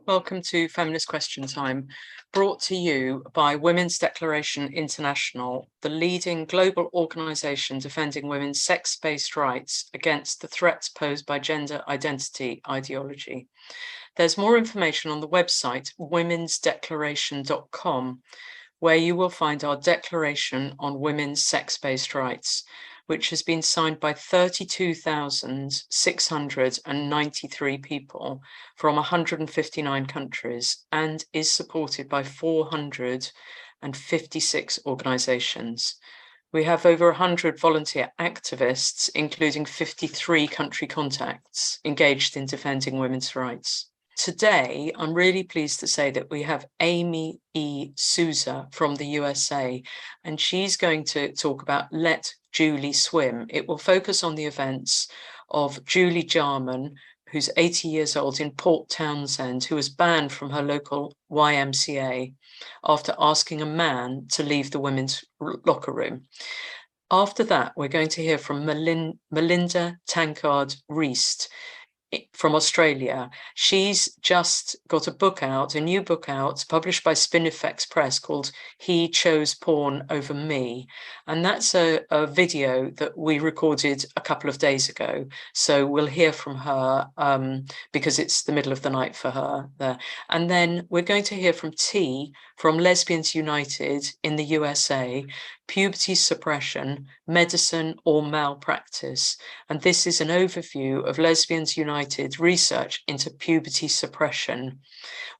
Welcome to Feminist Question Time, brought to you by Women's Declaration International, the leading global organisation defending women's sex-based rights against the threats posed by gender identity ideology. There's more information on the website womensdeclaration.com, where you will find our Declaration on Women's Sex-Based Rights, which has been signed by 32,693 people from 159 countries and is supported by 456 organisations. We have over 100 volunteer activists, including 53 country contacts, engaged in defending women's rights. Today, I'm really pleased to say that we have Amy E. Sousa from the USA, and she's going to talk about Let Julie Swim. It will focus on the events of Julie Jaman, who's 80 years old, in Port Townsend, who was banned from her local YMCA after asking a man to leave the women's locker room. After that, we're going to hear from Melinda Tankard Reist from Australia. She's just got a book out, a new book out, published by Spinifex Press, called He Chose Porn Over Me. And that's a video that we recorded a couple of days ago. So we'll hear from her because it's the middle of the night for her there. And then we're going to hear from T from Lesbians United in the USA, Puberty Suppression, Medicine or Malpractice. And this is an overview of Lesbians United research into puberty suppression,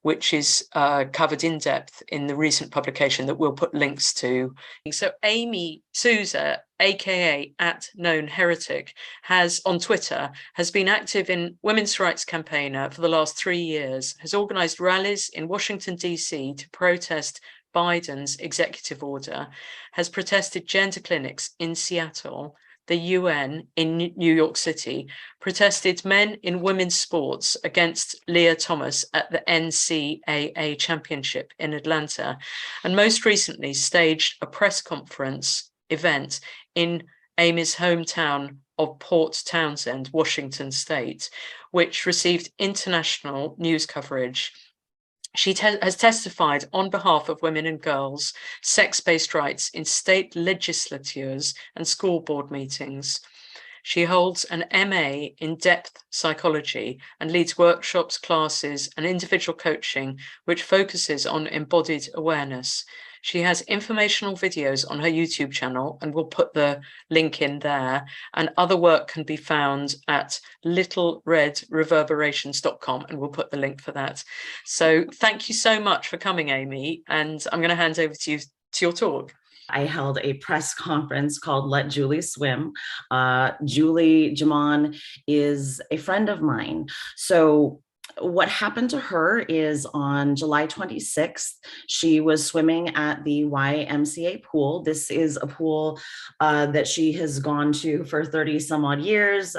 which is covered in depth in the recent publication that we'll put links to. So Amy Sousa, aka @KnownHeretic, on Twitter, has been active in women's rights campaigner for the last 3 years, has organised rallies in Washington, DC to protest Biden's executive order, has protested gender clinics in Seattle, the UN in New York City, protested men in women's sports against Leah Thomas at the NCAA Championship in Atlanta, and most recently staged a press conference event in Amy's hometown of Port Townsend, Washington State, which received international news coverage. She has testified on behalf of women and girls' sex-based rights in state legislatures and school board meetings. She holds an MA in depth psychology and leads workshops, classes, and individual coaching, which focuses on embodied awareness. She has informational videos on her YouTube channel, and we'll put the link in there. And other work can be found at littleredreverberations.com, and we'll put the link for that. So thank you so much for coming, Amy. And I'm going to hand over to you to your talk. I held a press conference called Let Julie Swim. Julie Jaman is a friend of mine. So what happened to her is on July 26th, she was swimming at the YMCA pool. This is a pool that she has gone to for 30 some odd years.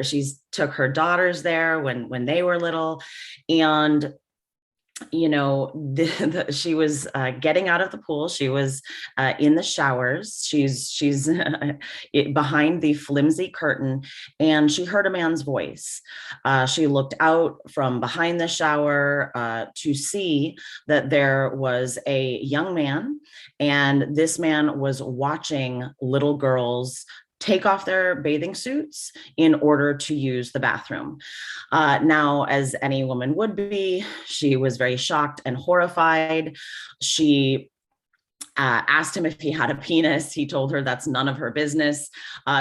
She's took her daughters there when they were little, and you know, she was getting out of the pool. She was in the showers. She's behind the flimsy curtain, and she heard a man's voice. She looked out from behind the shower to see that there was a young man, and this man was watching little girls take off their bathing suits in order to use the bathroom. Now, as any woman would be, she was very shocked and horrified. She asked him if he had a penis. He told her that's none of her business.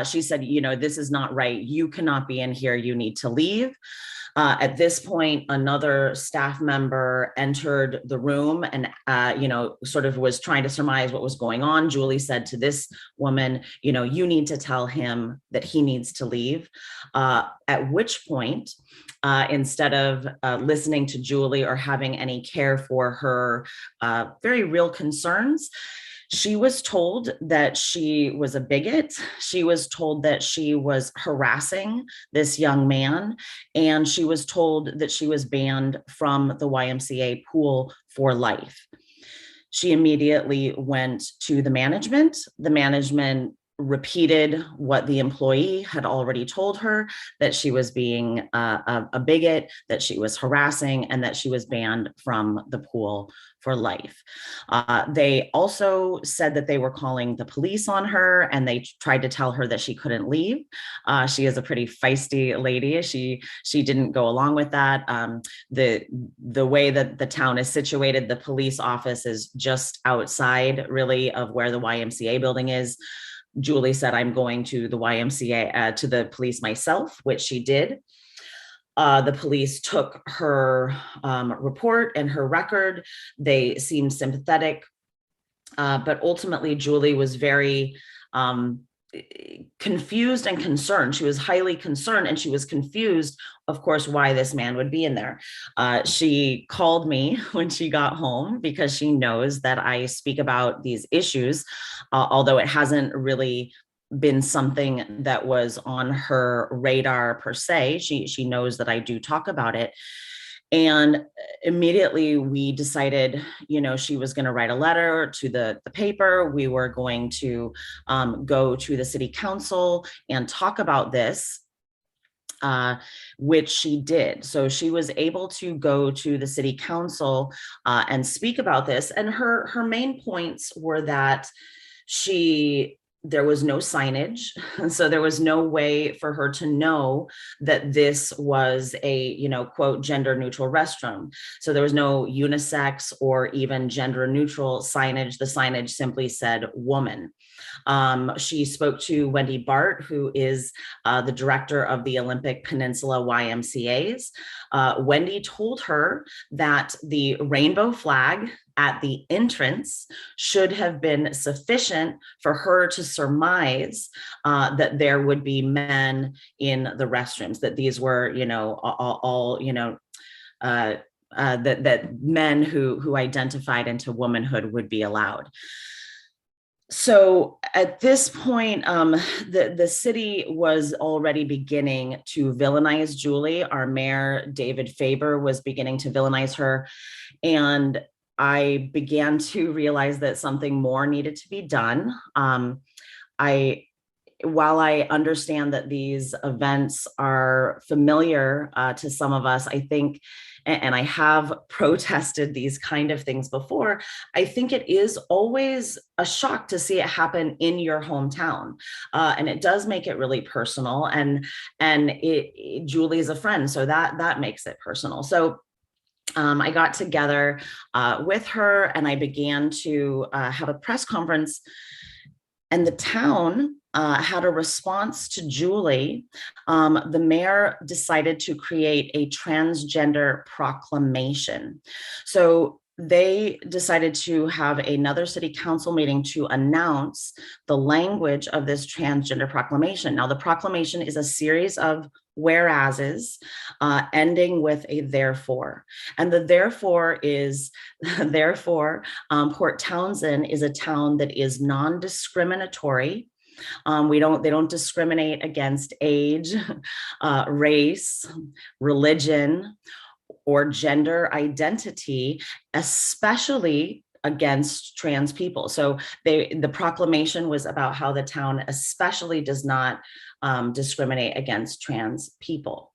She said, you know, this is not right. You cannot be in here. You need to leave. At this point, another staff member entered the room and, you know, sort of was trying to surmise what was going on. Julie said to this woman, you know, you need to tell him that he needs to leave. At which point, instead of listening to Julie or having any care for her very real concerns, she was told that she was a bigot. She was told that she was harassing this young man, and she was told that she was banned from the YMCA pool for life. She immediately went to the management. The management repeated what the employee had already told her, that she was being a bigot, that she was harassing, and that she was banned from the pool for life. They also said that they were calling the police on her, and they tried to tell her that she couldn't leave. She is a pretty feisty lady. She didn't go along with that. The way that the town is situated, the police office is just outside, really, of where the YMCA building is. Julie said, "I'm going to the YMCA, to the police myself," which she did. The police took her report and her record. They seemed sympathetic, but ultimately Julie was very confused and concerned. She was highly concerned, and she was confused, of course, why this man would be in there. She called me when she got home because she knows that I speak about these issues, although it hasn't really been something that was on her radar per se. She knows that I do talk about it. And immediately we decided, she was going to write a letter to the paper. We were going to go to the city council and talk about this, which she did. So she was able to go to the city council and speak about this. And her main points were that there was no signage. So there was no way for her to know that this was a, quote, gender neutral restroom. So there was no unisex or even gender neutral signage. The signage simply said woman. She spoke to Wendy Bart, who is the director of the Olympic Peninsula YMCAs. Wendy told her that the rainbow flag at the entrance should have been sufficient for her to surmise that there would be men in the restrooms, that these were, all that men who identified into womanhood would be allowed. So at this point, the city was already beginning to villainize Julie. Our mayor, David Faber, was beginning to villainize her. And I began to realize that something more needed to be done. While I understand that these events are familiar to some of us, I think, and I have protested these kind of things before, I think it is always a shock to see it happen in your hometown. And it does make it really personal. And Julie is a friend, so that makes it personal. So I got together with her and I began to have a press conference, and the town had a response to Julie. The mayor decided to create a transgender proclamation. So they decided to have another city council meeting to announce the language of this transgender proclamation. Now, the proclamation is a series of whereases ending with a therefore. And the therefore is, therefore, Port Townsend is a town that is non-discriminatory. They don't discriminate against age, race, religion, or gender identity, especially against trans people. So the proclamation was about how the town especially does not discriminate against trans people.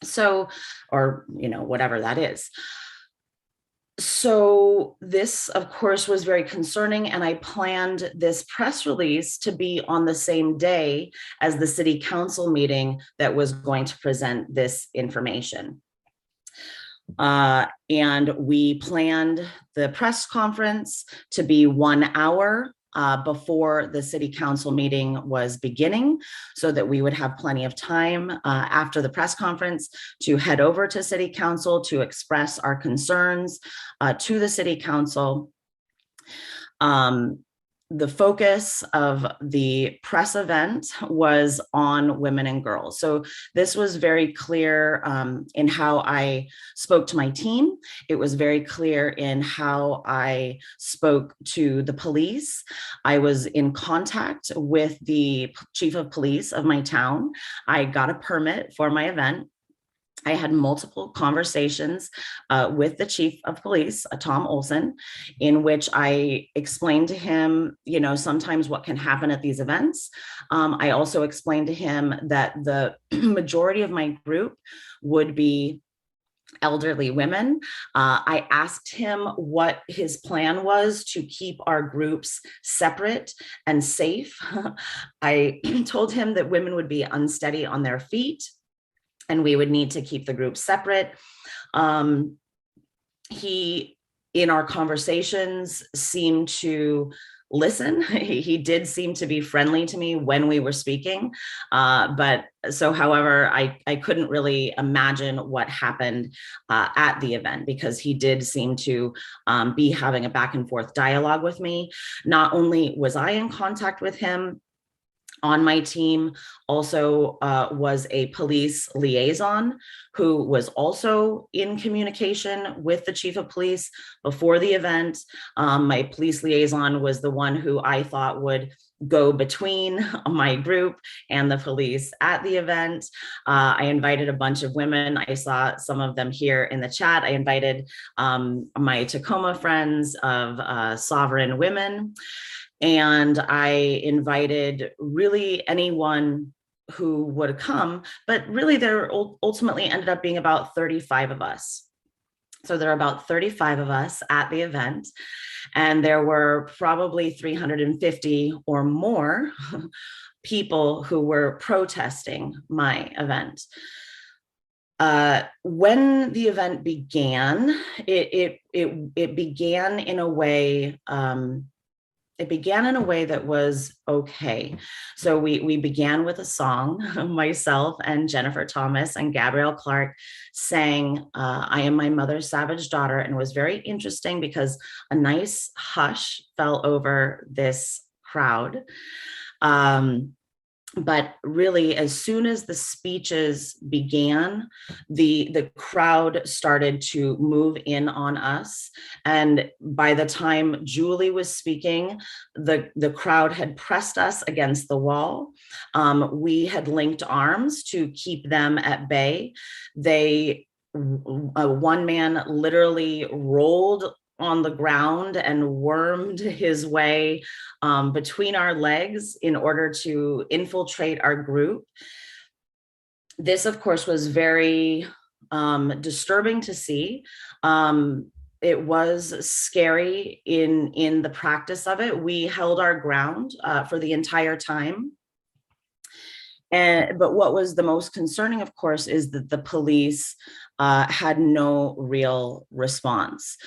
So, or, whatever that is. So this, of course, was very concerning, and I planned this press release to be on the same day as the city council meeting that was going to present this information. And we planned the press conference to be 1 hour before the city council meeting was beginning, so that we would have plenty of time after the press conference to head over to city council to express our concerns to the city council. The focus of the press event was on women and girls. So this was very clear in how I spoke to my team. It was very clear in how I spoke to the police. I was in contact with the chief of police of my town. I got a permit for my event. I had multiple conversations with the chief of police, Tom Olson, in which I explained to him, sometimes what can happen at these events. I also explained to him that the majority of my group would be elderly women. I asked him what his plan was to keep our groups separate and safe. I told him that women would be unsteady on their feet, and we would need to keep the group separate. He, in our conversations, seemed to listen. He did seem to be friendly to me when we were speaking. However, I couldn't really imagine what happened at the event, because he did seem to be having a back and forth dialogue with me. Not only was I in contact with him, on my team also was a police liaison who was also in communication with the chief of police before the event. My police liaison was the one who I thought would go between my group and the police at the event. I invited a bunch of women. I saw some of them here in the chat. I invited my Tacoma friends of Sovereign Women. And I invited really anyone who would come, but really there ultimately ended up being about 35 of us. So there are about 35 of us at the event, and there were probably 350 or more people who were protesting my event. When the event began, it began in a way. It began in a way that was okay. So we began with a song. Myself and Jennifer Thomas and Gabrielle Clark sang I Am My Mother's Savage Daughter, and it was very interesting because a nice hush fell over this crowd. But really, as soon as the speeches began, the crowd started to move in on us. And by the time Julie was speaking, the crowd had pressed us against the wall. We had linked arms to keep them at bay. One man literally rolled on the ground and wormed his way between our legs in order to infiltrate our group. This, of course, was very disturbing to see. It was scary in the practice of it. We held our ground for the entire time. But what was the most concerning, of course, is that the police had no real response.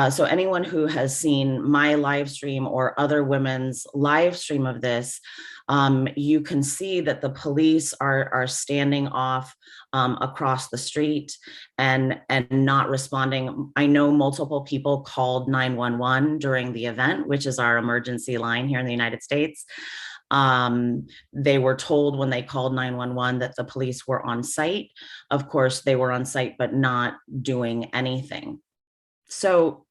So anyone who has seen my live stream or other women's live stream of this, you can see that the police are standing off across the street and not responding. I know multiple people called 911 during the event, which is our emergency line here in the United States. They were told when they called 911 that the police were on site. Of course, they were on site, but not doing anything. So,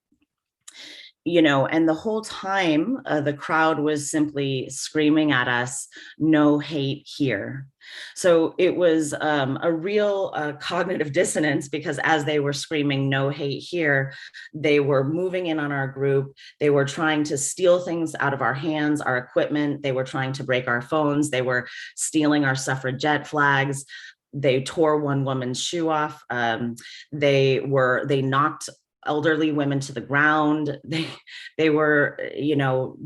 and the whole time, the crowd was simply screaming at us, "No hate here." So it was a real cognitive dissonance, because as they were screaming, "No hate here," they were moving in on our group. They were trying to steal things out of our hands, our equipment. They were trying to break our phones. They were stealing our suffragette flags. They tore one woman's shoe off. They knocked elderly women to the ground. They were,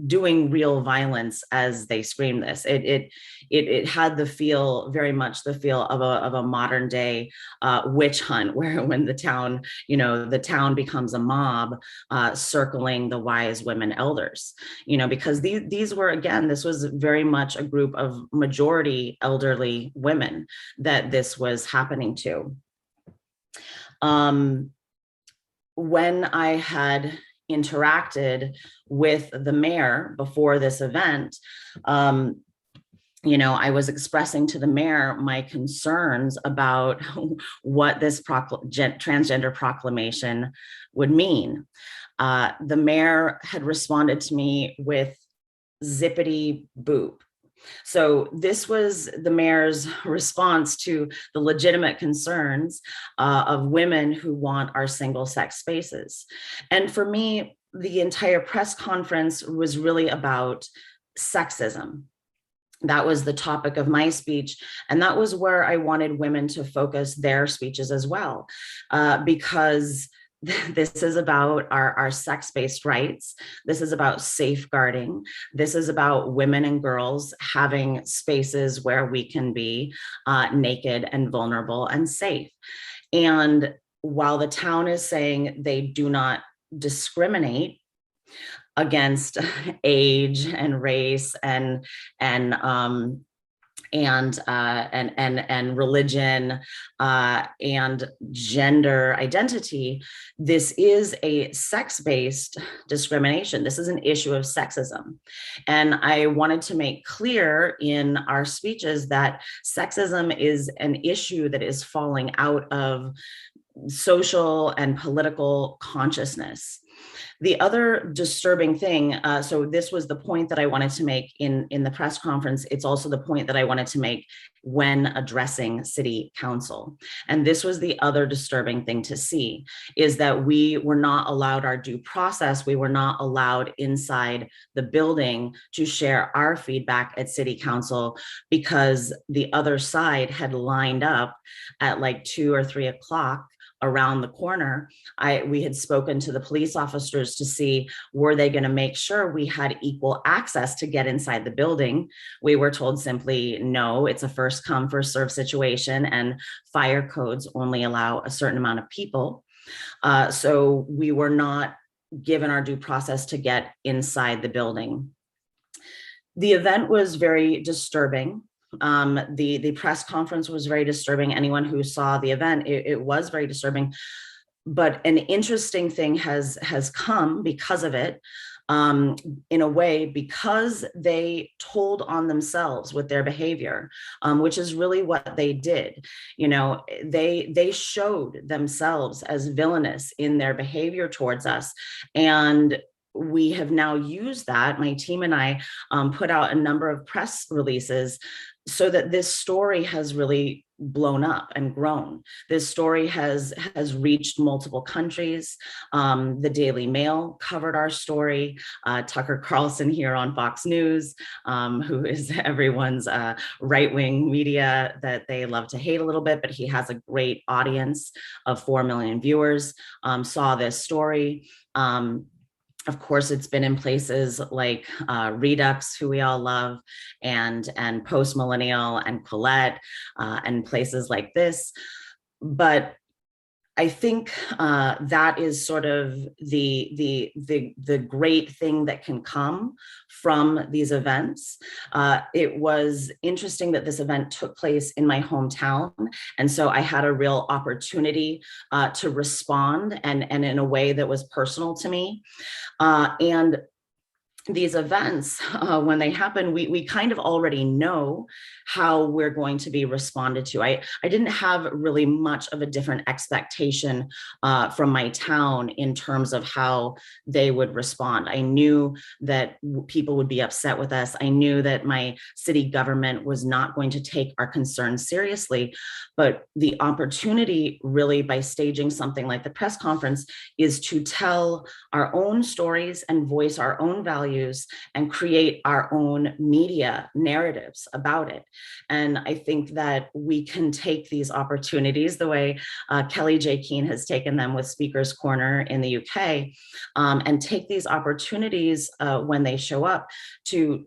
doing real violence as they screamed this. It had very much the feel of a modern day witch hunt, where when the town becomes a mob circling the wise women elders, because these were, again, this was very much a group of majority elderly women that this was happening to. When I had interacted with the mayor before this event, I was expressing to the mayor my concerns about what this transgender proclamation would mean. The mayor had responded to me with zippity boop. So this was the mayor's response to the legitimate concerns of women who want our single-sex spaces. And for me, the entire press conference was really about sexism. That was the topic of my speech. And that was where I wanted women to focus their speeches as well, because this is about our sex-based rights. This is about safeguarding. This is about women and girls having spaces where we can be naked and vulnerable and safe. And while the town is saying they do not discriminate against age and race and religion and gender identity, this is a sex-based discrimination. This is an issue of sexism. And I wanted to make clear in our speeches that sexism is an issue that is falling out of social and political consciousness. The other disturbing thing, so this was the point that I wanted to make in the press conference. It's also the point that I wanted to make when addressing city council. And this was the other disturbing thing to see, is that we were not allowed our due process. We were not allowed inside the building to share our feedback at city council because the other side had lined up at like 2 or 3 o'clock around the corner. We had spoken to the police officers to see, were they going to make sure we had equal access to get inside the building? We were told simply, no, it's a first come, first serve situation, and fire codes only allow a certain amount of people. So we were not given our due process to get inside the building. The event was very disturbing. The press conference was very disturbing. Anyone who saw the event, it was very disturbing. But an interesting thing has come because of it, in a way, because they told on themselves with their behavior, which is really what they did. You know, they showed themselves as villainous in their behavior towards us. And we have now used that. My team and I put out a number of press releases so that this story has really blown up and grown. This story has reached multiple countries. The Daily Mail covered our story. Tucker Carlson here on Fox News, who is everyone's right-wing media that they love to hate a little bit, but he has a great audience of 4 million viewers, saw this story. Of course, it's been in places like Redux, who we all love, and Post Millennial and Colette, and places like this. But I think that is sort of the great thing that can come from these events. It was interesting that this event took place in my hometown, and so I had a real opportunity to respond, and in a way that was personal to me. And these events, when they happen, we kind of already know how we're going to be responded to. I didn't have really much of a different expectation from my town in terms of how they would respond. I knew that people would be upset with us. I knew that my city government was not going to take our concerns seriously. But the opportunity, really, by staging something like the press conference, is to tell our own stories and voice our own values and create our own media narratives about it. And I think that we can take these opportunities the way Kelly J. Keane has taken them with Speaker's Corner in the UK, and take these opportunities when they show up to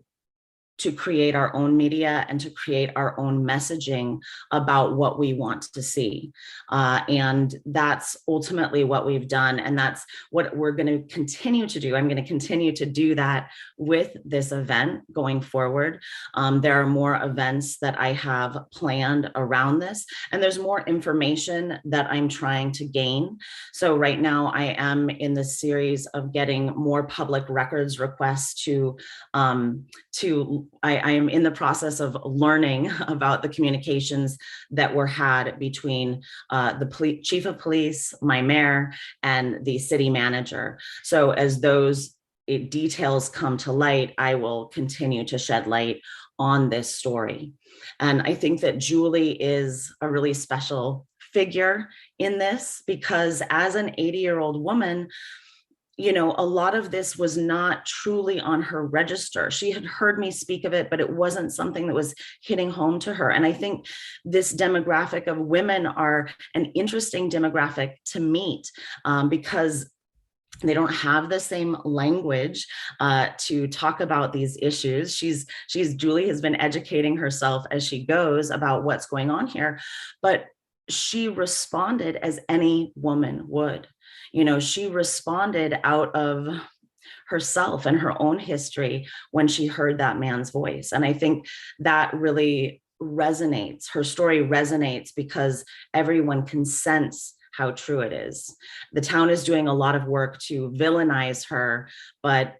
create our own media and to create our own messaging about what we want to see. And that's ultimately what we've done. And that's what we're going to continue to do. I'm going to continue to do that with this event going forward. There are more events that I have planned around this, and there's more information that I'm trying to gain. So right now I am in the series of getting more public records requests I am in the process of learning about the communications that were had between the chief of police, my mayor, and the city manager. So as those details come to light, I will continue to shed light on this story. And I think that Julie is a really special figure in this, because as an 80-year-old woman, you know, a lot of this was not truly on her register. She had heard me speak of it, but it wasn't something that was hitting home to her. And I think this demographic of women are an interesting demographic to meet, because they don't have the same language to talk about these issues. Julie has been educating herself as she goes about what's going on here, but she responded as any woman would. You know, she responded out of herself and her own history when she heard that man's voice. And I think that really resonates. Her story resonates because everyone can sense how true it is. The town is doing a lot of work to villainize her, but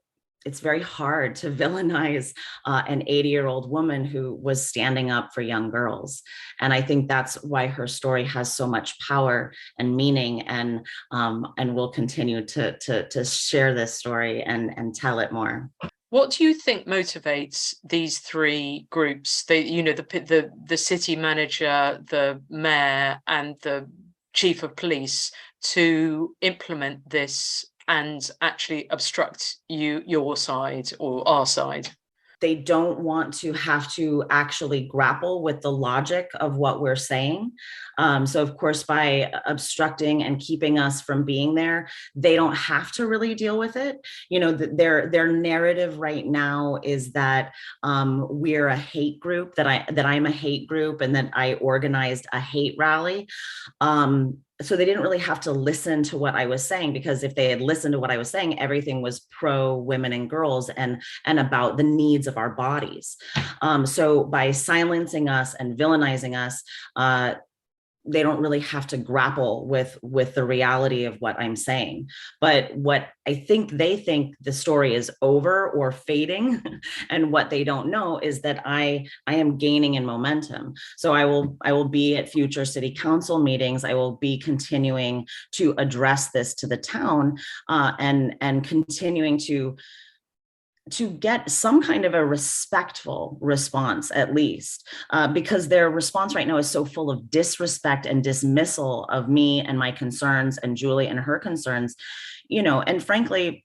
it's very hard to villainize an 80-year-old woman who was standing up for young girls. And I think that's why her story has so much power and meaning, and we'll continue to share this story and tell it more. What do you think motivates these three groups? The city manager, the mayor, and the chief of police to implement this and actually obstruct your side or our side? They don't want to have to actually grapple with the logic of what we're saying. So of course, by obstructing and keeping us from being there, they don't have to really deal with it. You know, their narrative right now is that we're a hate group, that I'm a hate group, and that I organized a hate rally. So they didn't really have to listen to what I was saying, because if they had listened to what I was saying, everything was pro women and girls and about the needs of our bodies. So by silencing us and villainizing us, they don't really have to grapple with the reality of what I'm saying. But what I think they think the story is over or fading, and what they don't know is that I am gaining in momentum. So I will be at future city council meetings. I will be continuing to address this to the town, and continuing to get some kind of a respectful response, at least, because their response right now is so full of disrespect and dismissal of me and my concerns, and Julie and her concerns, you know. And frankly,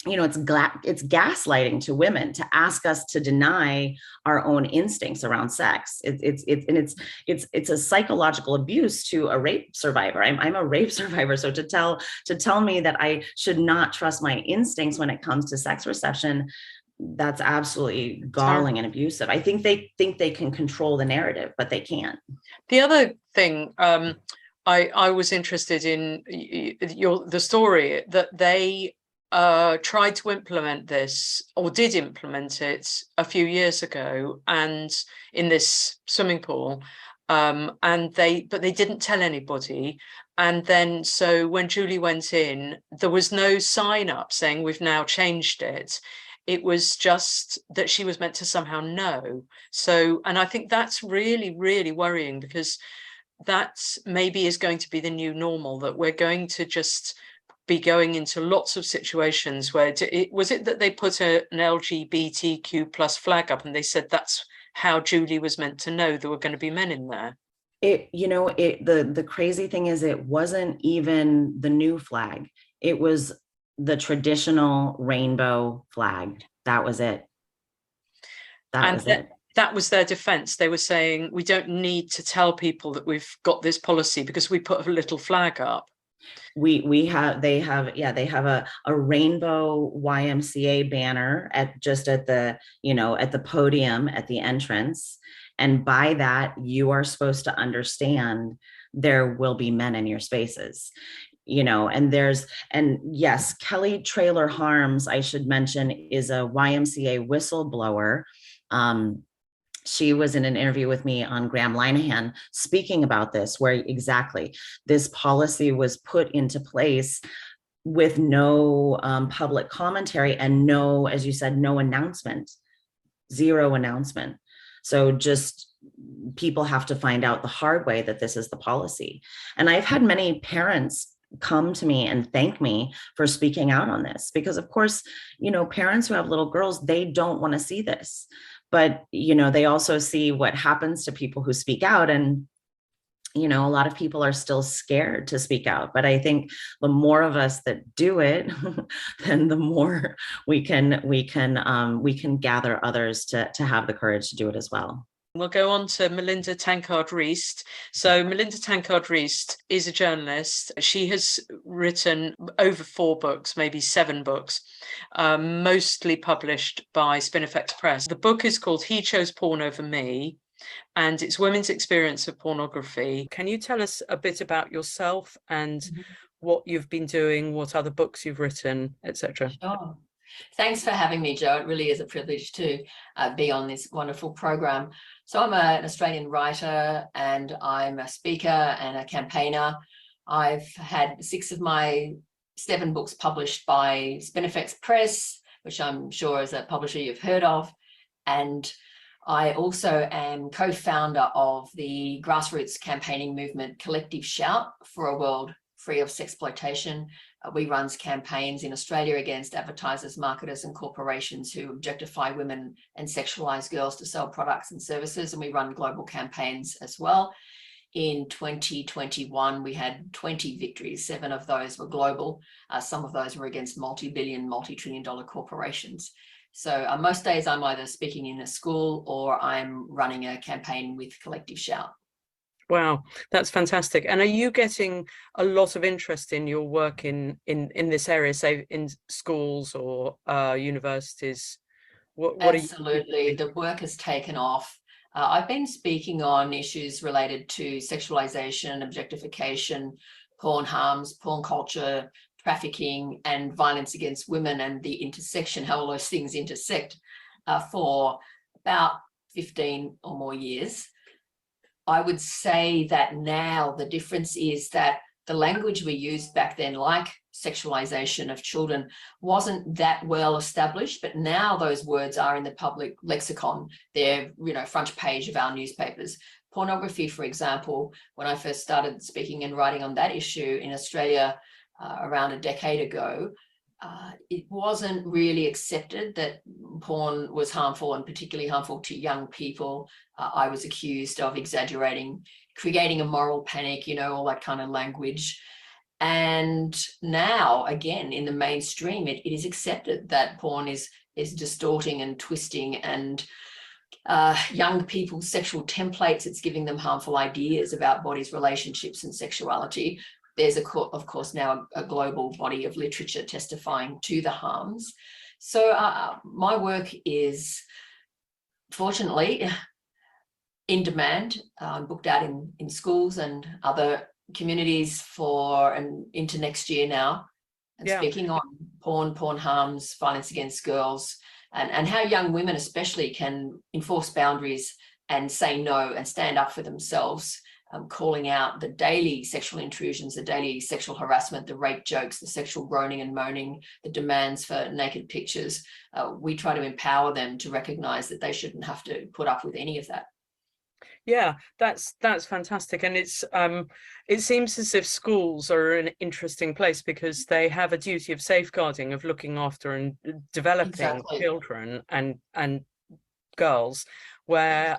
you know, it's gaslighting to women to ask us to deny our own instincts around sex. It's a psychological abuse to a rape survivor. I'm a rape survivor, so to tell me that I should not trust my instincts when it comes to sex reception, that's absolutely galling and abusive. I think they can control the narrative, but they can't. The other thing I was interested in the story that they tried to implement this, or did implement it a few years ago, and in this swimming pool, but they didn't tell anybody. And then so when Julie went in, there was no sign up saying we've now changed it. It was just that she was meant to somehow know. So, and I think that's really, really worrying, because that maybe is going to be the new normal, that we're going to just be going into lots of situations where was it that they put an LGBTQ plus flag up and they said that's how Julie was meant to know there were going to be men in there? The crazy thing is, it wasn't even the new flag. It was the traditional rainbow flag. That was it. That was their defense. They were saying, we don't need to tell people that we've got this policy because we put a little flag up. They have a rainbow YMCA banner at the podium at the entrance. And by that, you are supposed to understand there will be men in your spaces. You know, and yes, Kelly Traylor Harms, I should mention, is a YMCA whistleblower. She was in an interview with me on Graham Linehan speaking about this, where exactly this policy was put into place with no public commentary and no, as you said, no announcement, zero announcement. So just people have to find out the hard way that this is the policy. And I've had many parents come to me and thank me for speaking out on this, because of course, you know, parents who have little girls, they don't want to see this. But, they also see what happens to people who speak out, and a lot of people are still scared to speak out. But I think the more of us that do it, then the more we can gather others to have the courage to do it as well. We'll go on to Melinda Tankard Reist. So Melinda Tankard Reist is a journalist. She has written over 4 books, maybe 7 books, mostly published by Spinifex Press. The book is called He Chose Porn Over Me, and it's women's experience of pornography. Can you tell us a bit about yourself and what you've been doing, what other books you've written, etc.? Sure. Thanks for having me, Jo. It really is a privilege to be on this wonderful program. So I'm an Australian writer, and I'm a speaker and a campaigner. I've had 6 of my 7 books published by Spinifex Press, which I'm sure as a publisher you've heard of. And I also am co-founder of the grassroots campaigning movement Collective Shout for a World Free of Sexploitation. We run campaigns in Australia against advertisers, marketers and corporations who objectify women and sexualize girls to sell products and services, and we run global campaigns as well. In 2021, we had 20 victories. 7 of those were global. Some of those were against multi-billion, multi-trillion-dollar corporations. So most days I'm either speaking in a school or I'm running a campaign with Collective Shout. Wow, that's fantastic. And are you getting a lot of interest in your work in this area, say in schools or universities? What Absolutely, the work has taken off. I've been speaking on issues related to sexualization, objectification, porn harms, porn culture, trafficking and violence against women, and the intersection, how all those things intersect, for about 15 or more years. I would say that now the difference is that the language we used back then, like sexualization of children, wasn't that well established, but now those words are in the public lexicon. They're, front page of our newspapers. Pornography, for example, when I first started speaking and writing on that issue in Australia around a decade ago, it wasn't really accepted that porn was harmful, and particularly harmful to young people. I was accused of exaggerating, creating a moral panic, all that kind of language. And now, again, in the mainstream, it is accepted that porn is distorting and twisting and young people's sexual templates. It's giving them harmful ideas about bodies, relationships and sexuality. There's, of course, now a global body of literature testifying to the harms. So my work is, fortunately, in demand. I'm booked out in schools and other communities and into next year now, and speaking on porn harms, violence against girls, and how young women especially can enforce boundaries and say no and stand up for themselves. Calling out the daily sexual intrusions, the daily sexual harassment, the rape jokes, the sexual groaning and moaning, the demands for naked pictures. We try to empower them to recognize that they shouldn't have to put up with any of that. Yeah, that's fantastic. And it seems as if schools are an interesting place because they have a duty of safeguarding, of looking after and developing children and girls, where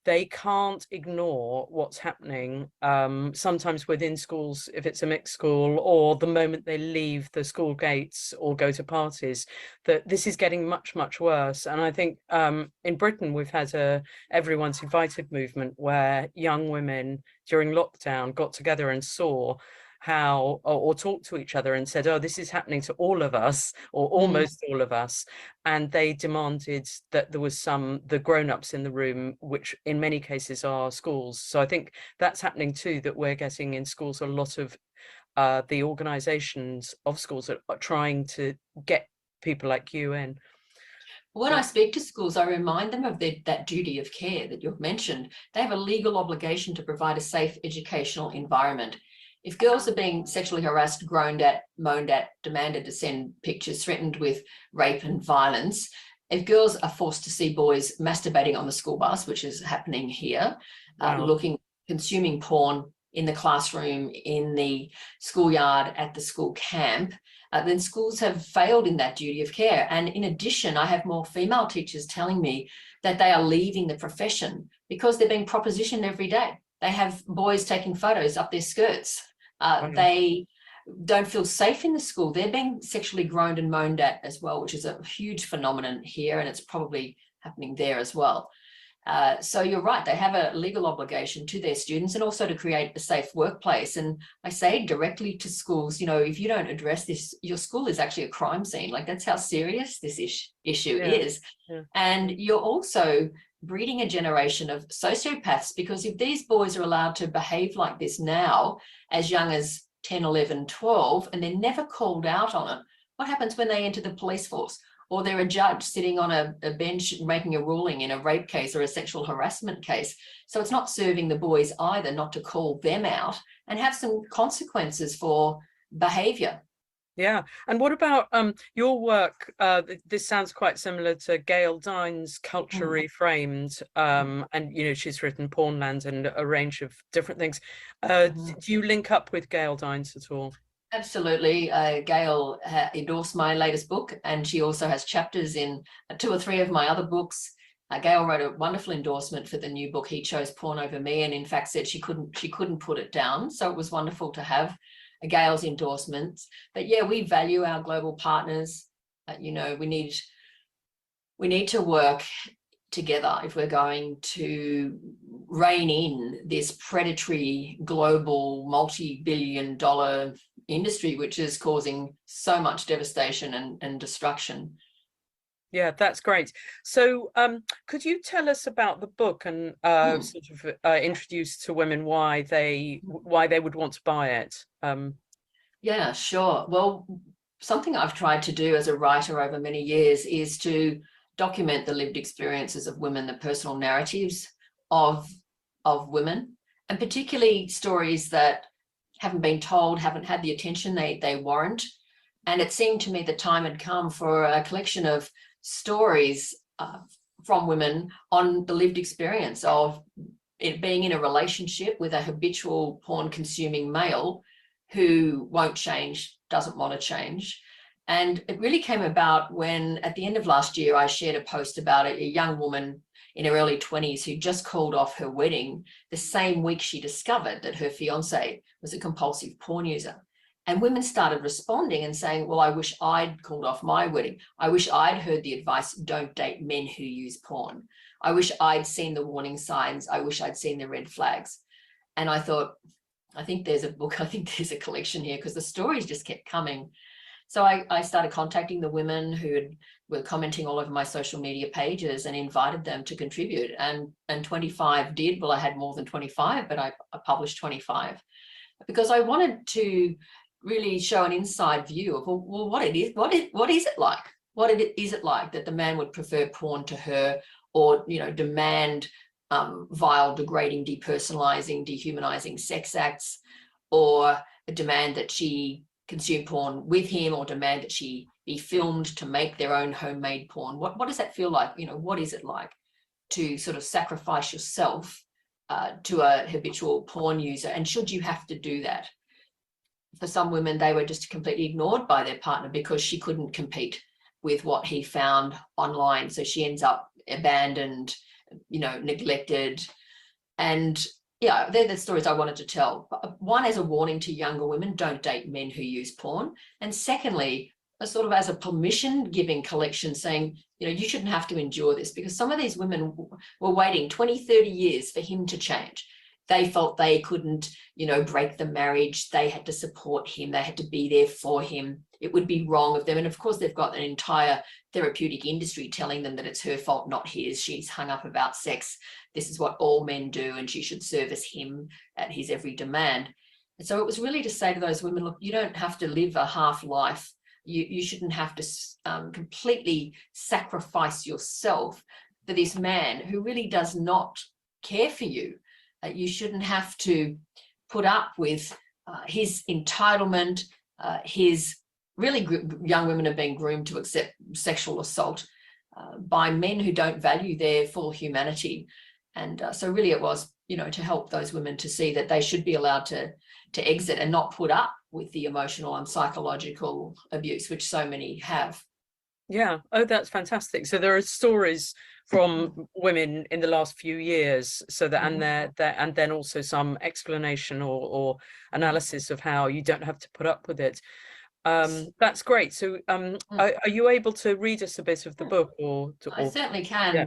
they can't ignore what's happening sometimes within schools, if it's a mixed school, or the moment they leave the school gates or go to parties, that this is getting much, much worse. And I think in Britain, we've had a Everyone's Invited movement where young women during lockdown got together and saw how, or talked to each other and said, oh, this is happening to all of us, or almost all of us. And they demanded that there was the grown-ups in the room, which in many cases are schools. So I think that's happening too, that we're getting in schools a lot of the organizations of schools that are trying to get people like you in. When I speak to schools, I remind them of that duty of care that you've mentioned. They have a legal obligation to provide a safe educational environment. If girls are being sexually harassed, groaned at, moaned at, demanded to send pictures, threatened with rape and violence, if girls are forced to see boys masturbating on the school bus, which is happening here, consuming porn in the classroom, in the schoolyard, at the school camp, then schools have failed in that duty of care. And in addition, I have more female teachers telling me that they are leaving the profession because they're being propositioned every day. They have boys taking photos up their skirts. They don't feel safe in the school. They're being sexually groaned and moaned at as well, which is a huge phenomenon here, and it's probably happening there as well. So you're right, they have a legal obligation to their students and also to create a safe workplace. And I say directly to schools, you know, if you don't address this, your school is actually a crime scene. Like, that's how serious this issue is. Yeah. And you're also breeding a generation of sociopaths, because if these boys are allowed to behave like this now, as young as 10, 11, 12, and they're never called out on it, what happens when they enter the police force? Or they're a judge sitting on a bench making a ruling in a rape case or a sexual harassment case. So it's not serving the boys either not to call them out and have some consequences for behaviour. Yeah. And what about your work? This sounds quite similar to Gail Dine's Culture Reframed. And, you know, she's written Pornland and a range of different things. Do you link up with Gail Dine's at all? Absolutely. Gail endorsed my latest book, and she also has chapters in 2 or 3 of my other books. Gail wrote a wonderful endorsement for the new book, He Chose Porn Over Me, and in fact said she couldn't put it down. So it was wonderful to have Gail's endorsements. But yeah, we value our global partners. You know, we need to work together if we're going to rein in this predatory global multi-billion-dollar industry, which is causing so much devastation and destruction. Yeah, that's great. So could you tell us about the book and sort of introduce to women why they would want to buy it? Yeah, sure. Well, something I've tried to do as a writer over many years is to document the lived experiences of women, the personal narratives of women, and particularly stories that haven't been told, haven't had the attention they warrant. And it seemed to me the time had come for a collection of stories from women on the lived experience of it being in a relationship with a habitual porn consuming male who won't change, doesn't want to change. And it really came about when, at the end of last year, I shared a post about a young woman in her early 20s who just called off her wedding the same week she discovered that her fiance was a compulsive porn user. And women started responding and saying, well, I wish I'd called off my wedding. I wish I'd heard the advice, don't date men who use porn. I wish I'd seen the warning signs. I wish I'd seen the red flags. And I thought, I think there's a book, I think there's a collection here, because the stories just kept coming. So I started contacting the women who were commenting all over my social media pages and invited them to contribute. And 25 did. Well, I had more than 25, but I published 25 because I wanted to really show an inside view of, well, what is it like? What is it like that the man would prefer porn to her, or, you know, demand vile, degrading, depersonalizing, dehumanizing sex acts, or a demand that she consume porn with him, or demand that she be filmed to make their own homemade porn. What does that feel like? You know, what is it like to sort of sacrifice yourself to a habitual porn user? And should you have to do that? For some women, they were just completely ignored by their partner because she couldn't compete with what he found online. So she ends up abandoned, you know, neglected. And yeah, they're the stories I wanted to tell. One, as a warning to younger women, don't date men who use porn. And secondly, a sort of as a permission-giving collection saying, you know, you shouldn't have to endure this, because some of these women were waiting 20, 30 years for him to change. They felt they couldn't, you know, break the marriage. They had to support him. They had to be there for him. It would be wrong of them. And of course, they've got an entire therapeutic industry telling them that it's her fault, not his. She's hung up about sex. This is what all men do, and she should service him at his every demand. And so it was really to say to those women, look, you don't have to live a half life. You shouldn't have to completely sacrifice yourself for this man who really does not care for you. You shouldn't have to put up with his entitlement. His really young women are being groomed to accept sexual assault by men who don't value their full humanity. And so really it was, to help those women to see that they should be allowed to exit and not put up with the emotional and psychological abuse, which so many have. Yeah. Oh, that's fantastic. So there are stories from women in the last few years, so that and then also some explanation or analysis of how you don't have to put up with it. That's great. So are you able to read us a bit of the book? I certainly can. Yeah.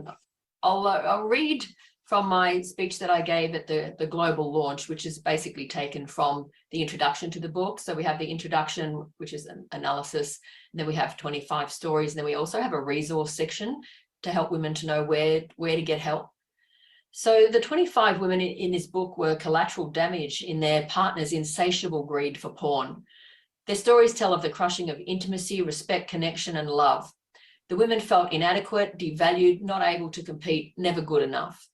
I'll read from my speech that I gave at the global launch, which is basically taken from the introduction to the book. So we have the introduction, which is an analysis, and then we have 25 stories, and then we also have a resource section to help women to know where to get help. So the 25 women in this book were collateral damage in their partner's insatiable greed for porn. Their stories tell of the crushing of intimacy, respect, connection, and love. The women felt inadequate, devalued, not able to compete, never good enough.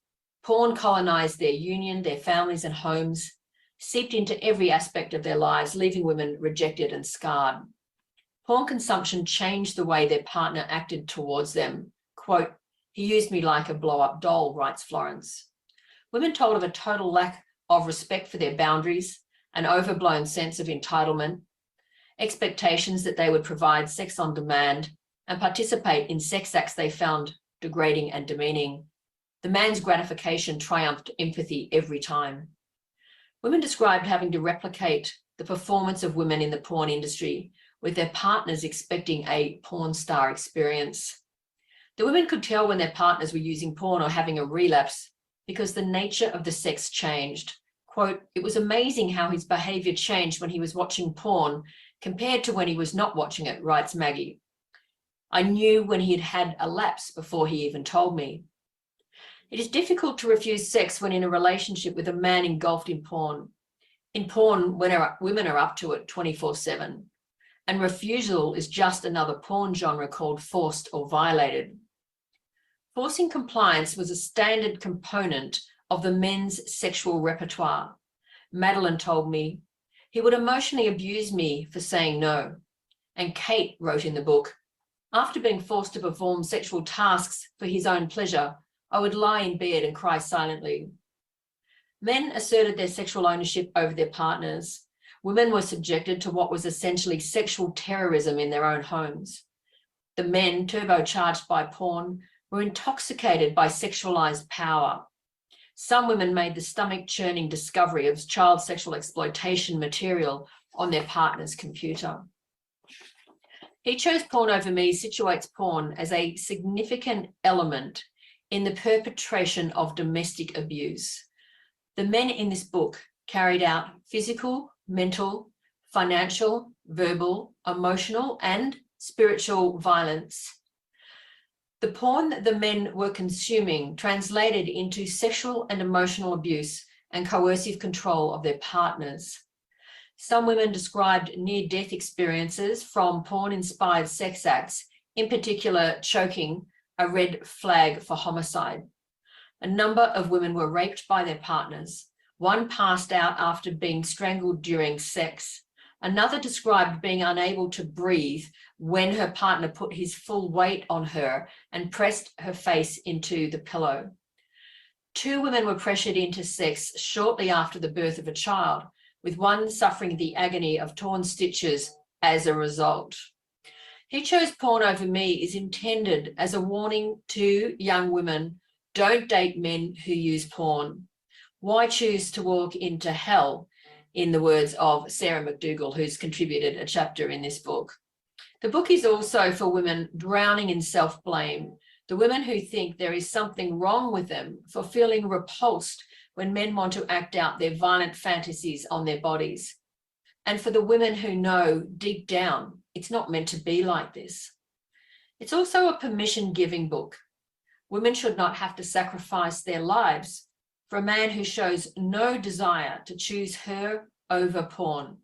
Porn colonized their union, their families and homes, seeped into every aspect of their lives, leaving women rejected and scarred. Porn consumption changed the way their partner acted towards them. Quote, "He used me like a blow-up doll," writes Florence. Women told of a total lack of respect for their boundaries, an overblown sense of entitlement, expectations that they would provide sex on demand and participate in sex acts they found degrading and demeaning. The man's gratification triumphed empathy every time. Women described having to replicate the performance of women in the porn industry, with their partners expecting a porn star experience. The women could tell when their partners were using porn or having a relapse because the nature of the sex changed. Quote, "It was amazing how his behavior changed when he was watching porn compared to when he was not watching it," writes Maggie. "I knew when he had had a lapse before he even told me." It is difficult to refuse sex when in a relationship with a man engulfed in porn. In porn, women are up to it 24/7. And refusal is just another porn genre called forced or violated. Forcing compliance was a standard component of the men's sexual repertoire. Madeline told me, "He would emotionally abuse me for saying no." And Kate wrote in the book, "After being forced to perform sexual tasks for his own pleasure, I would lie in bed and cry silently." Men asserted their sexual ownership over their partners. Women were subjected to what was essentially sexual terrorism in their own homes. The men, turbocharged by porn, were intoxicated by sexualized power. Some women made the stomach-churning discovery of child sexual exploitation material on their partner's computer. He Chose Porn Over Me situates porn as a significant element in the perpetration of domestic abuse. The men in this book carried out physical, mental, financial, verbal, emotional, and spiritual violence. The porn that the men were consuming translated into sexual and emotional abuse and coercive control of their partners. Some women described near-death experiences from porn-inspired sex acts, in particular choking, a red flag for homicide. A number of women were raped by their partners. One passed out after being strangled during sex. Another described being unable to breathe when her partner put his full weight on her and pressed her face into the pillow. 2 women were pressured into sex shortly after the birth of a child, with one suffering the agony of torn stitches as a result. He Chose Porn Over Me is intended as a warning to young women: don't date men who use porn. Why choose to walk into hell, in the words of Sarah McDougall, who's contributed a chapter in this book. The book is also for women drowning in self-blame, the women who think there is something wrong with them for feeling repulsed when men want to act out their violent fantasies on their bodies. And for the women who know deep down it's not meant to be like this. It's also a permission-giving book. Women should not have to sacrifice their lives for a man who shows no desire to choose her over porn,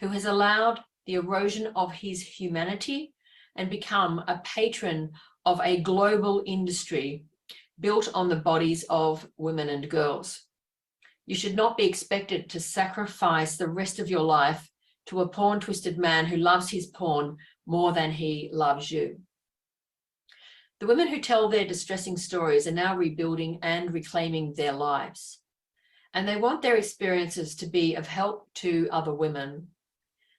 who has allowed the erosion of his humanity and become a patron of a global industry built on the bodies of women and girls. You should not be expected to sacrifice the rest of your life to a porn-twisted man who loves his porn more than he loves you. The women who tell their distressing stories are now rebuilding and reclaiming their lives. and they want their experiences to be of help to other women.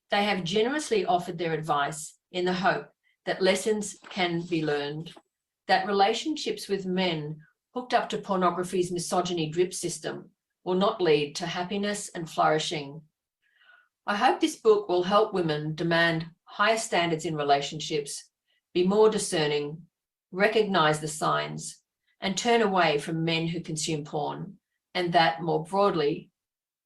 They have generously offered their advice in the hope that lessons can be learned, that relationships with men hooked up to pornography's misogyny drip system will not lead to happiness and flourishing. I hope this book will help women demand higher standards in relationships, be more discerning, recognize the signs, and turn away from men who consume porn, and that more broadly,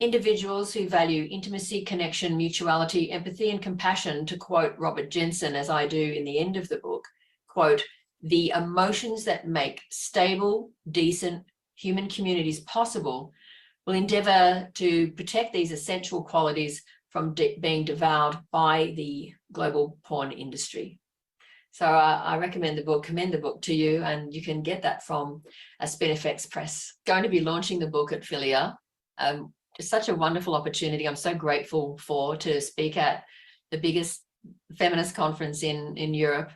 individuals who value intimacy, connection, mutuality, empathy, and compassion, to quote Robert Jensen, as I do in the end of the book, quote, the emotions that make stable, decent human communities possible, will endeavour to protect these essential qualities from being devoured by the global porn industry. So I recommend the book, commend the book to you, and you can get that from Spinifex Press. Going to be launching the book at Philia. It's such a wonderful opportunity. I'm so grateful to speak at the biggest feminist conference in Europe.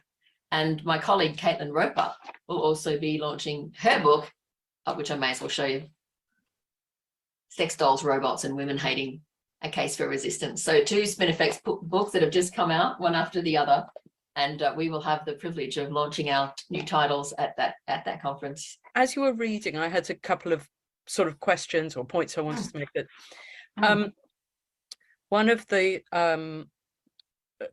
And my colleague, Caitlin Roper, will also be launching her book, which I may as well show you. Sex Dolls, Robots and Women Hating, A Case for Resistance. So 2 Spinifex books that have just come out, one after the other. And we will have the privilege of launching our new titles at that conference. As you were reading, I had a couple of sort of questions or points I wanted to make. That one of the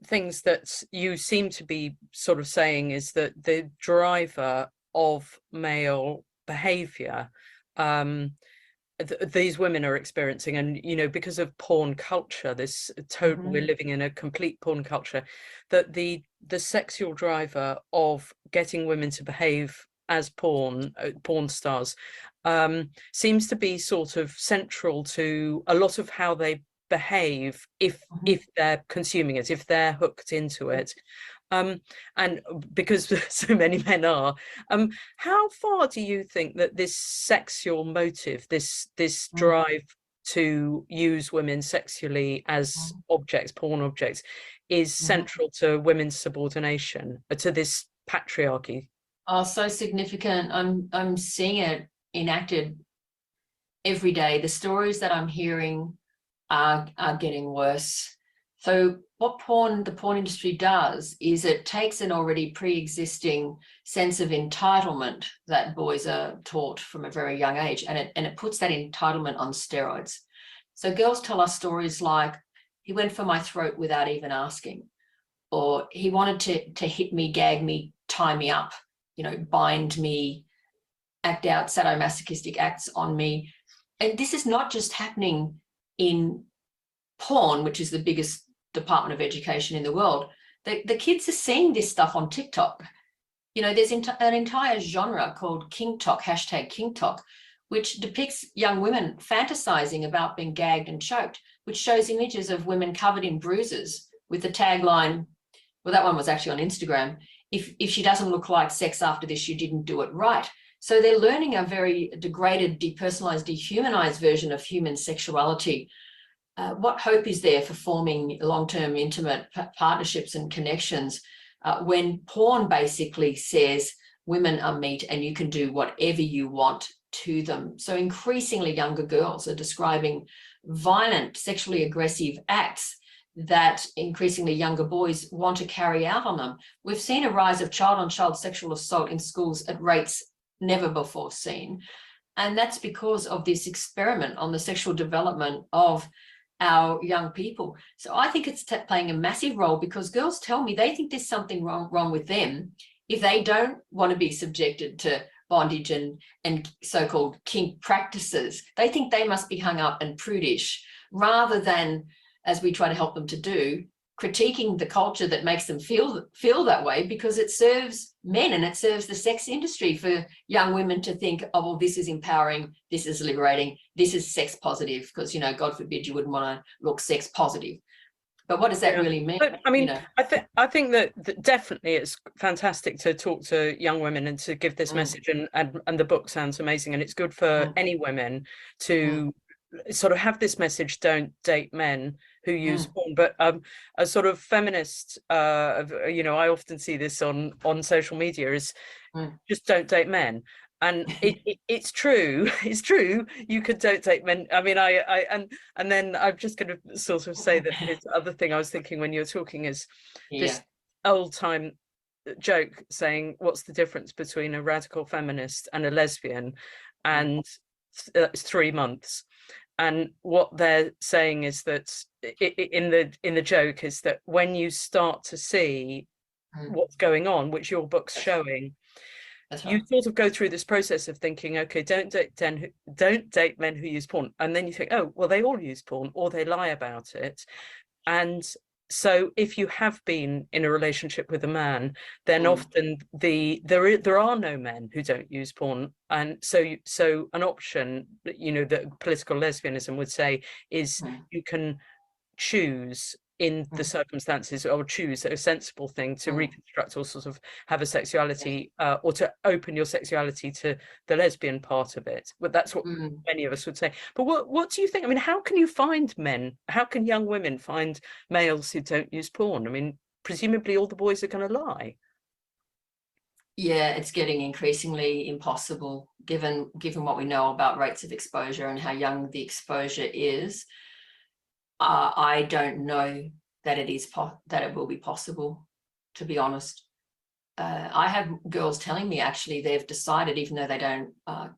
things that you seem to be sort of saying is that the driver of male behavior these women are experiencing, and because of porn culture, this total, we're living in a complete porn culture, that the sexual driver of getting women to behave as porn stars seems to be sort of central to a lot of how they behave if they're consuming it, if they're hooked into it. And because so many men are, how far do you think that this sexual motive, this drive to use women sexually as objects, porn objects, is central to women's subordination, to this patriarchy? Oh, so significant. I'm seeing it enacted every day. The stories that I'm hearing are getting worse. So what the porn industry does is it takes an already pre-existing sense of entitlement that boys are taught from a very young age, and it puts that entitlement on steroids. So girls tell us stories like, he went for my throat without even asking, or he wanted to hit me, gag me, tie me up, bind me, act out sadomasochistic acts on me. And this is not just happening in porn, which is the biggest department of education in the world. The kids are seeing this stuff on TikTok. There's an entire genre called KingTok, #KingTok, which depicts young women fantasizing about being gagged and choked, which shows images of women covered in bruises with the tagline, well, that one was actually on Instagram, if she doesn't look like sex after this, you didn't do it right. So they're learning a very degraded, depersonalized, dehumanized version of human sexuality. What hope is there for forming long-term intimate partnerships and connections when porn basically says women are meat and you can do whatever you want to them? So increasingly younger girls are describing violent, sexually aggressive acts that increasingly younger boys want to carry out on them. We've seen a rise of child-on-child sexual assault in schools at rates never before seen. And that's because of this experiment on the sexual development of our young people. So I think it's playing a massive role, because girls tell me they think there's something wrong with them if they don't want to be subjected to bondage and so-called kink practices. They think they must be hung up and prudish, rather than, as we try to help them to do, critiquing the culture that makes them feel that way, because it serves men and it serves the sex industry for young women to think, oh, well, this is empowering, this is liberating, this is sex positive, because, God forbid you wouldn't want to look sex positive. But what does that really mean? But, I mean, I think that definitely it's fantastic to talk to young women and to give this message, and the book sounds amazing, and it's good for any women to sort of have this message, don't date men who use porn. But a sort of feminist, I often see this on social media, is just don't date men. And it's true. It's true. You could don't date men. I mean, and then I'm just going to sort of say that this other thing I was thinking when you were talking is this old time joke saying, what's the difference between a radical feminist and a lesbian? And it's 3 months. And what they're saying is that in the joke is that when you start to see what's going on, which your book's showing, you sort of go through this process of thinking, okay, don't date men who use porn, and then you think, oh, well, they all use porn, or they lie about it. And so if you have been in a relationship with a man, then often there are no men who don't use porn. And so an option, you know, that political lesbianism would say is you can choose in the circumstances, or choose a sensible thing to reconstruct or sort of have a sexuality, or to open your sexuality to the lesbian part of it. But that's what many of us would say. But what do you think? I mean, how can you find men? How can young women find males who don't use porn? I mean, presumably all the boys are going to lie. Yeah, it's getting increasingly impossible given what we know about rates of exposure and how young the exposure is. I don't know that it will be possible, to be honest. I have girls telling me actually they've decided, even though they don't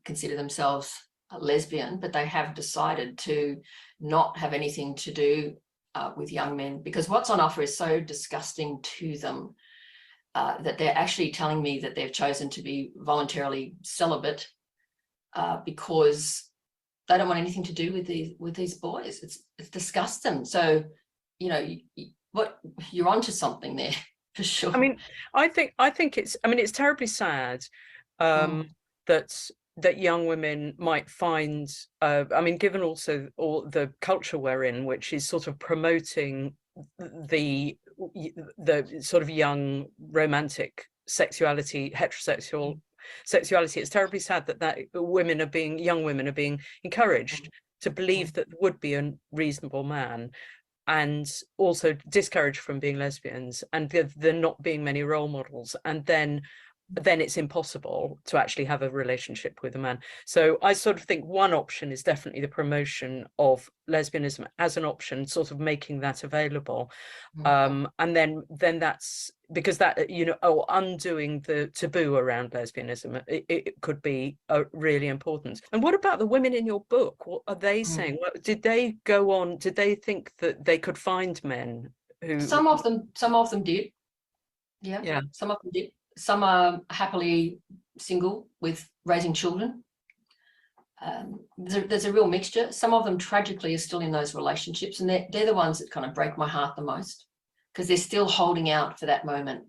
consider themselves a lesbian, but they have decided to not have anything to do with young men, because what's on offer is so disgusting to them that they're actually telling me that they've chosen to be voluntarily celibate because they don't want anything to do with these boys. It's disgusting. So, you know, you're onto something there for sure. I mean, I think it's terribly sad that young women might find, I mean, given also all the culture we're in, which is sort of promoting the sort of young romantic sexuality, heterosexual sexuality, it's terribly sad that young women are being encouraged to believe that there would be a reasonable man, and also discouraged from being lesbians, and there not being many role models, and then it's impossible to actually have a relationship with a man. So I sort of think one option is definitely the promotion of lesbianism as an option, sort of making that available. And then that's because that, you know, undoing the taboo around lesbianism, it could be really important. And what about the women in your book? What are they saying? Did they go on? Did they think that they could find men who? Some of them did. Yeah. Some of them did. Some are happily single with raising children. There's a real mixture. Some of them tragically are still in those relationships, and they're the ones that kind of break my heart the most, because they're still holding out for that moment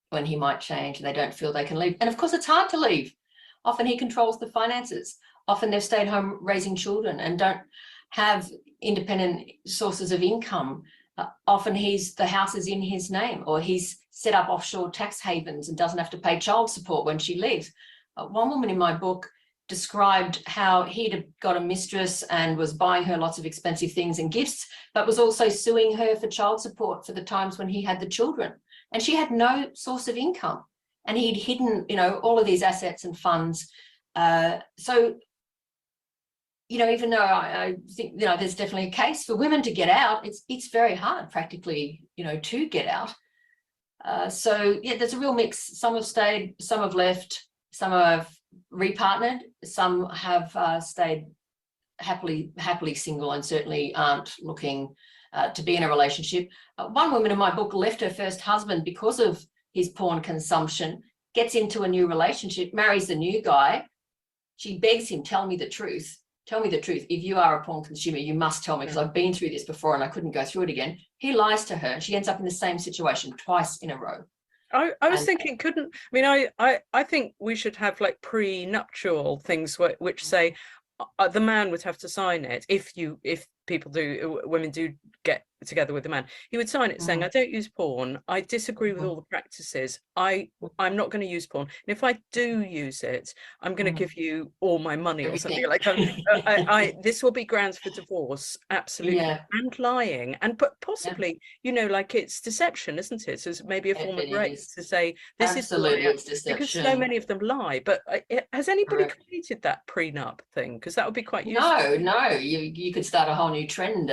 when he might change and they don't feel they can leave. And of course, it's hard to leave. Often he controls the finances. Often they've stayed home raising children and don't have independent sources of income. Often the house is in his name, or he's set up offshore tax havens and doesn't have to pay child support when she leaves. One woman in my book described how he'd got a mistress and was buying her lots of expensive things and gifts, but was also suing her for child support for the times when he had the children. And she had no source of income. And he'd hidden, you know, all of these assets and funds. So, you know, even though I think, you know, there's definitely a case for women to get out, it's very hard practically, you know, to get out. So, yeah, there's a real mix. Some have stayed, some have left, some have repartnered, some have stayed happily single and certainly aren't looking to be in a relationship. One woman in my book left her first husband because of his porn consumption, gets into a new relationship, marries the new guy. She begs him, tell me the truth. Tell me the truth. If you are a porn consumer, you must tell me, because I've been through this before and I couldn't go through it again. He lies to her. She ends up in the same situation twice in a row. I was thinking, I think we should have like prenuptial things which say the man would have to sign it if women do get together with a man, he would sign it saying, I don't use porn, I disagree with all the practices, I'm not going to use porn, and if I do use it, I'm going to give you all my money or something. Like, this will be grounds for divorce, absolutely. And lying, and but possibly, you know, like, it's deception, isn't it? So it's maybe a form of rape to say this absolutely, is it's deception, because so many of them lie. But has anybody completed that prenup thing? Because that would be quite useful. No, you could start a whole new trend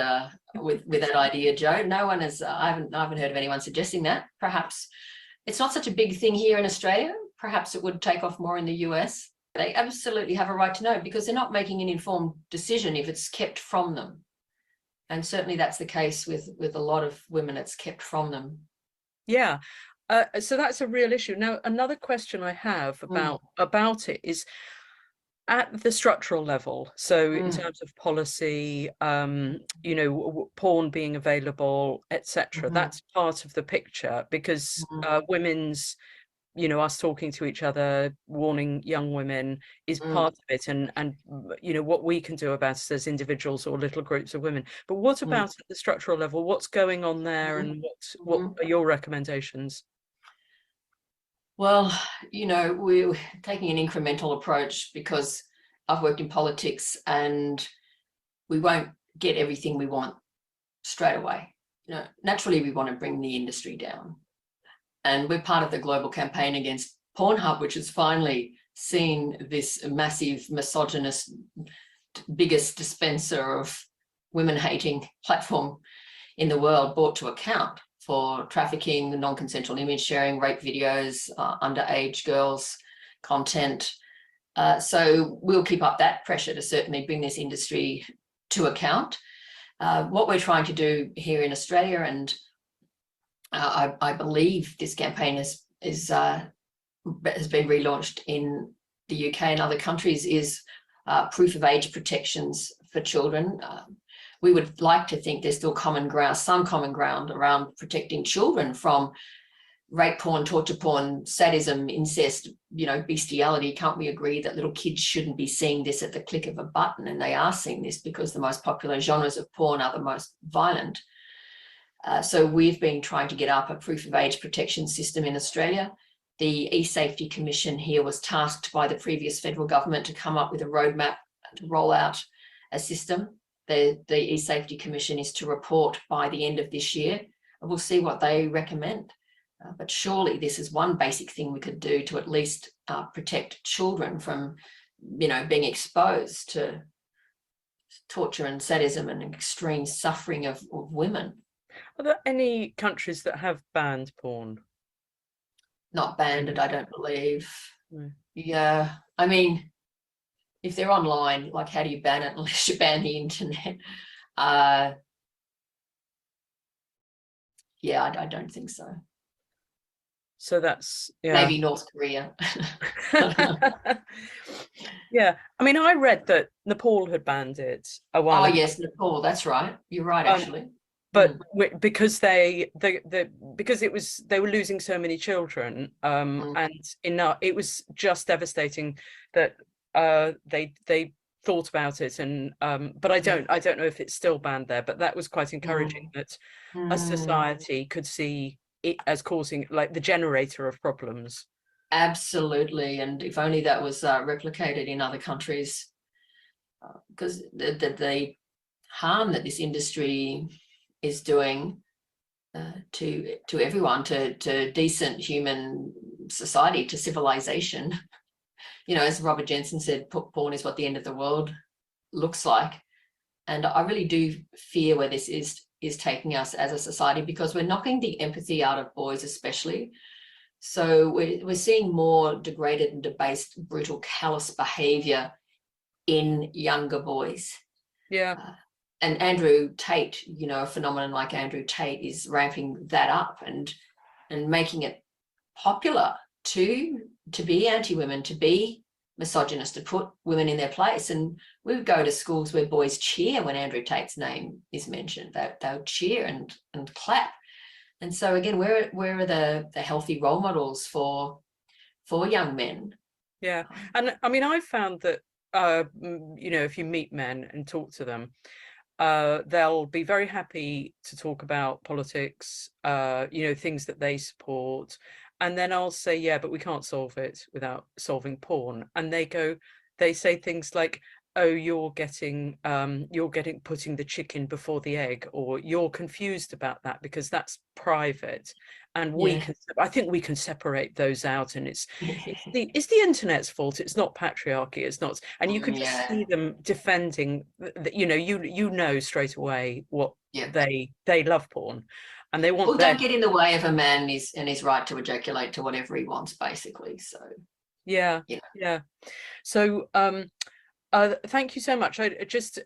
with that idea, Joe. No one has. I haven't heard of anyone suggesting that. Perhaps it's not such a big thing here in Australia. Perhaps it would take off more in the US. They absolutely have a right to know, because they're not making an informed decision if it's kept from them. And certainly that's the case with a lot of women. It's kept from them. Yeah. So that's a real issue. Now, another question I have about it is at the structural level. So in terms of policy, you know, porn being available, etc. That's part of the picture, because women's, you know, us talking to each other, warning young women is part of it, and you know, what we can do about it as individuals or little groups of women. But what about at the structural level? What's going on there, and what are your recommendations? Well, you know, we're taking an incremental approach, because I've worked in politics, and we won't get everything we want straight away. You know, naturally we want to bring the industry down. And we're part of the global campaign against Pornhub, which has finally seen this massive misogynist, biggest dispenser of women-hating platform in the world brought to account for trafficking, non-consensual image sharing, rape videos, underage girls content. So we'll keep up that pressure to certainly bring this industry to account. What we're trying to do here in Australia, and I believe this campaign has been relaunched in the UK and other countries, is proof of age protections for children. We would like to think there's still some common ground around protecting children from rape porn, torture porn, sadism, incest, you know, bestiality. Can't we agree that little kids shouldn't be seeing this at the click of a button? And they are seeing this because the most popular genres of porn are the most violent. So we've been trying to get up a proof of age protection system in Australia. The eSafety Commission here was tasked by the previous federal government to come up with a roadmap to roll out a system. The eSafety Commission is to report by the end of this year, and we'll see what they recommend. But surely this is one basic thing we could do to at least protect children from, you know, being exposed to torture and sadism and extreme suffering of women. Are there any countries that have banned porn? Not banned it, I don't believe. Yeah, I mean, if they're online, like, how do you ban it unless you ban the internet? Yeah, I don't think so. So that's, yeah. Maybe North Korea. Yeah, I mean, I read that Nepal had banned it a while ago. Yes, Nepal, that's right. You're right, actually. But because because they were losing so many children, and it was just devastating that they thought about it, and but I don't know if it's still banned there. But that was quite encouraging that a society could see it as causing, like, the generator of problems. Absolutely, and if only that was replicated in other countries, because the harm that this industry is doing to everyone, to decent human society, to civilization. You know, as Robert Jensen said, porn is what the end of the world looks like. And I really do fear where this is taking us as a society, because we're knocking the empathy out of boys especially. So we're seeing more degraded and debased, brutal, callous behaviour in younger boys. Yeah. And Andrew Tate, you know, a phenomenon like Andrew Tate is ramping that up and making it popular to be anti-women, to be misogynist, to put women in their place. And we would go to schools where boys cheer when Andrew Tate's name is mentioned. They would cheer and clap. And so again, where are the healthy role models for young men? Yeah, and I mean, I found that you know, if you meet men and talk to them, they'll be very happy to talk about politics, things that they support. And then I'll say, yeah, but we can't solve it without solving porn. And they say things like, oh, you're putting the chicken before the egg, or you're confused about that because that's private. And I think we can separate those out. And it's the internet's fault. It's not patriarchy. It's not. And you can just see them defending, straight away what they love porn. And they want. Well, don't get in the way of a man and his right to ejaculate to whatever he wants, basically. So yeah. So thank you so much. I just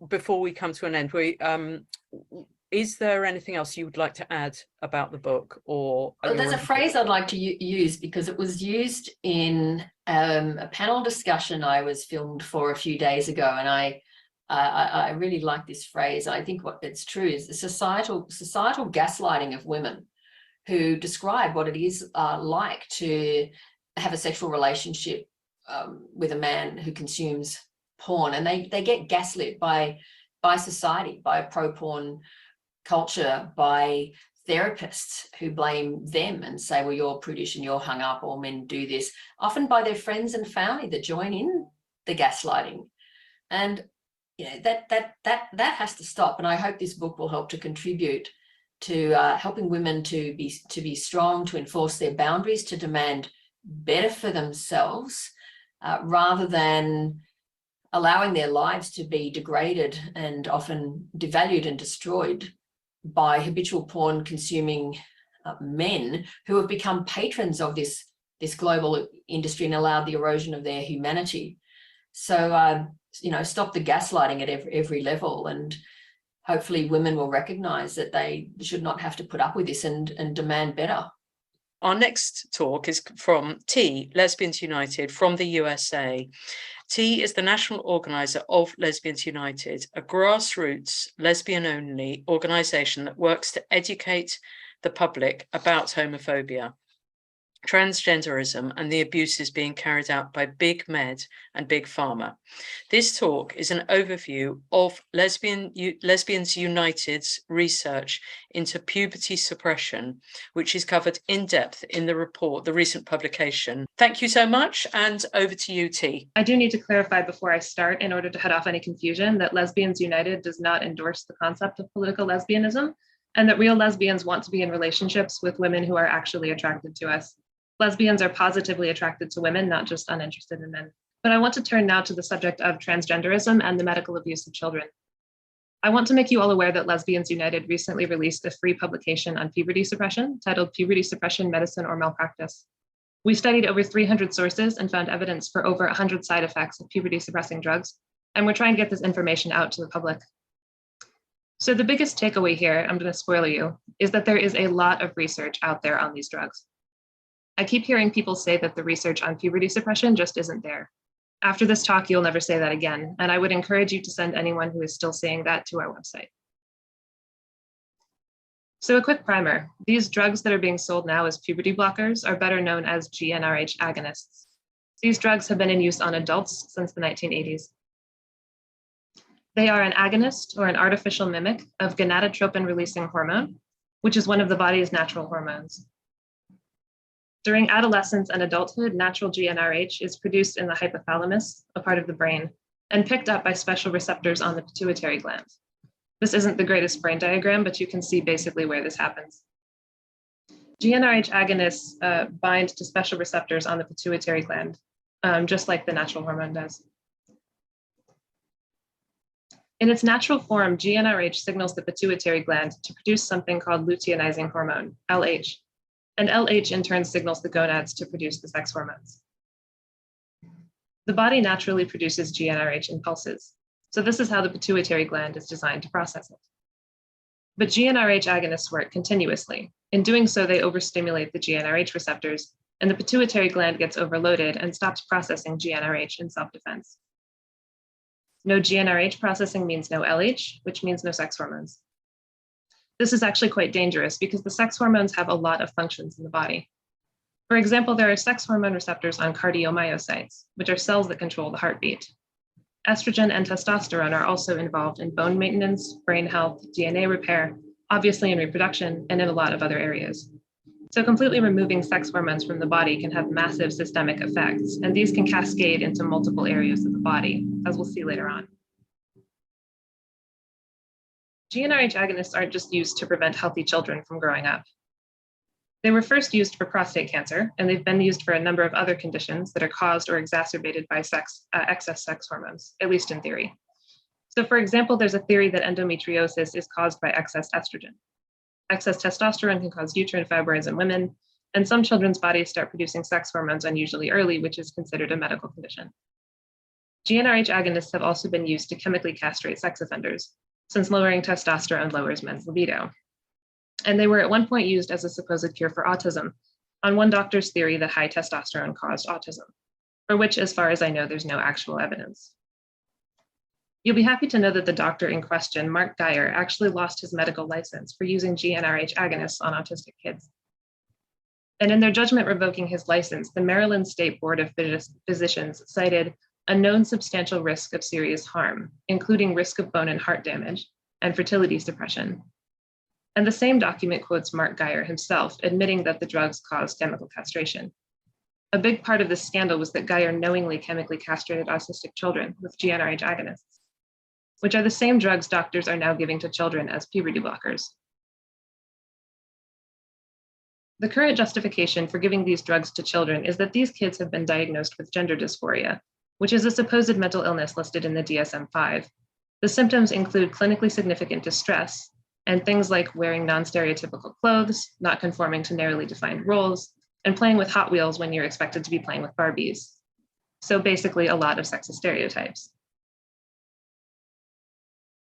before we come to an end, is there anything else you would like to add about the book? Or there's a phrase I'd like to use because it was used in a panel discussion I was filmed for a few days ago, and I really like this phrase. I think what it's true is the societal gaslighting of women who describe what it is like to have a sexual relationship with a man who consumes porn, and they get gaslit by society, by pro-porn culture, by therapists who blame them and say, well, you're prudish and you're hung up, all men do this, often by their friends and family that join in the gaslighting. And that has to stop. And I hope this book will help to contribute to helping women to be strong, to enforce their boundaries, to demand better for themselves, rather than allowing their lives to be degraded and often devalued and destroyed by habitual porn consuming men who have become patrons of this global industry and allowed the erosion of their humanity. So, stop the gaslighting at every level, and hopefully women will recognize that they should not have to put up with this and demand better. Our next talk is from T, Lesbians United from the USA. T is the national organizer of Lesbians United, a grassroots lesbian-only organization that works to educate the public about homophobia, transgenderism, and the abuses being carried out by Big Med and Big Pharma. This talk is an overview of Lesbians United's research into puberty suppression, which is covered in depth in the report, the recent publication. Thank you so much, and over to you, T. I do need to clarify before I start, in order to head off any confusion, that Lesbians United does not endorse the concept of political lesbianism, and that real lesbians want to be in relationships with women who are actually attracted to us. Lesbians are positively attracted to women, not just uninterested in men. But I want to turn now to the subject of transgenderism and the medical abuse of children. I want to make you all aware that Lesbians United recently released a free publication on puberty suppression titled Puberty Suppression, Medicine or Malpractice. We studied over 300 sources and found evidence for over 100 side effects of puberty suppressing drugs, and we're trying to get this information out to the public. So the biggest takeaway here, I'm going to spoil you, is that there is a lot of research out there on these drugs. I keep hearing people say that the research on puberty suppression just isn't there. After this talk, you'll never say that again, and I would encourage you to send anyone who is still saying that to our website. So a quick primer. These drugs that are being sold now as puberty blockers are better known as Gnrh agonists. These drugs have been in use on adults since the 1980s. They are an agonist or an artificial mimic of gonadotropin-releasing hormone, which is one of the body's natural hormones. During adolescence and adulthood, natural GnRH is produced in the hypothalamus, a part of the brain, and picked up by special receptors on the pituitary gland. This isn't the greatest brain diagram, but you can see basically where this happens. GnRH agonists bind to special receptors on the pituitary gland, just like the natural hormone does. In its natural form, GnRH signals the pituitary gland to produce something called luteinizing hormone, LH. And LH in turn signals the gonads to produce the sex hormones. The body naturally produces GnRH in pulses, so this is how the pituitary gland is designed to process it. But GnRH agonists work continuously. In doing so, they overstimulate the GnRH receptors, and the pituitary gland gets overloaded and stops processing GnRH in self-defense. No GnRH processing means no LH, which means no sex hormones. This is actually quite dangerous because the sex hormones have a lot of functions in the body. For example, there are sex hormone receptors on cardiomyocytes, which are cells that control the heartbeat. Estrogen and testosterone are also involved in bone maintenance, brain health, DNA repair, obviously in reproduction, and in a lot of other areas. So completely removing sex hormones from the body can have massive systemic effects, and these can cascade into multiple areas of the body, as we'll see later on. GnRH agonists aren't just used to prevent healthy children from growing up. They were first used for prostate cancer, and they've been used for a number of other conditions that are caused or exacerbated by excess sex hormones, at least in theory. So for example, there's a theory that endometriosis is caused by excess estrogen. Excess testosterone can cause uterine fibroids in women, and some children's bodies start producing sex hormones unusually early, which is considered a medical condition. GnRH agonists have also been used to chemically castrate sex offenders, since lowering testosterone lowers men's libido. And they were at one point used as a supposed cure for autism, on one doctor's theory that high testosterone caused autism, for which, as far as I know, there's no actual evidence. You'll be happy to know that the doctor in question, Mark Geyer, actually lost his medical license for using GnRH agonists on autistic kids. And in their judgment revoking his license, the Maryland State Board of Physicians cited a known substantial risk of serious harm, including risk of bone and heart damage and fertility suppression. And the same document quotes Mark Geyer himself, admitting that the drugs caused chemical castration. A big part of this scandal was that Geyer knowingly chemically castrated autistic children with GnRH agonists, which are the same drugs doctors are now giving to children as puberty blockers. The current justification for giving these drugs to children is that these kids have been diagnosed with gender dysphoria, which is a supposed mental illness listed in the DSM-5. The symptoms include clinically significant distress, and things like wearing non-stereotypical clothes, not conforming to narrowly defined roles, and playing with Hot Wheels when you're expected to be playing with Barbies. So basically a lot of sexist stereotypes.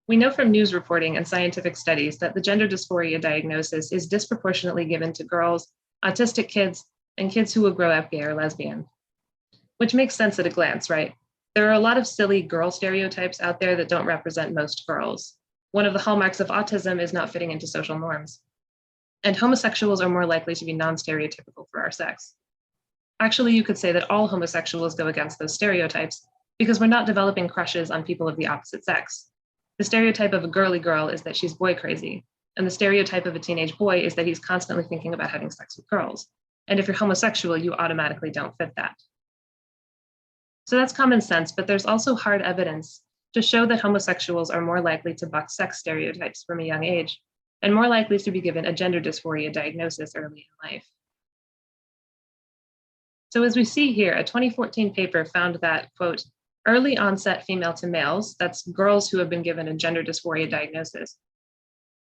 We know from news reporting and scientific studies that the gender dysphoria diagnosis is disproportionately given to girls, autistic kids, and kids who will grow up gay or lesbian. Which makes sense at a glance, right? There are a lot of silly girl stereotypes out there that don't represent most girls. One of the hallmarks of autism is not fitting into social norms. And homosexuals are more likely to be non-stereotypical for our sex. Actually, you could say that all homosexuals go against those stereotypes because we're not developing crushes on people of the opposite sex. The stereotype of a girly girl is that she's boy crazy, and the stereotype of a teenage boy is that he's constantly thinking about having sex with girls. And if you're homosexual, you automatically don't fit that. So that's common sense, but there's also hard evidence to show that homosexuals are more likely to buck sex stereotypes from a young age and more likely to be given a gender dysphoria diagnosis early in life. So as we see here, a 2014 paper found that, quote, early onset female to males, that's girls who have been given a gender dysphoria diagnosis,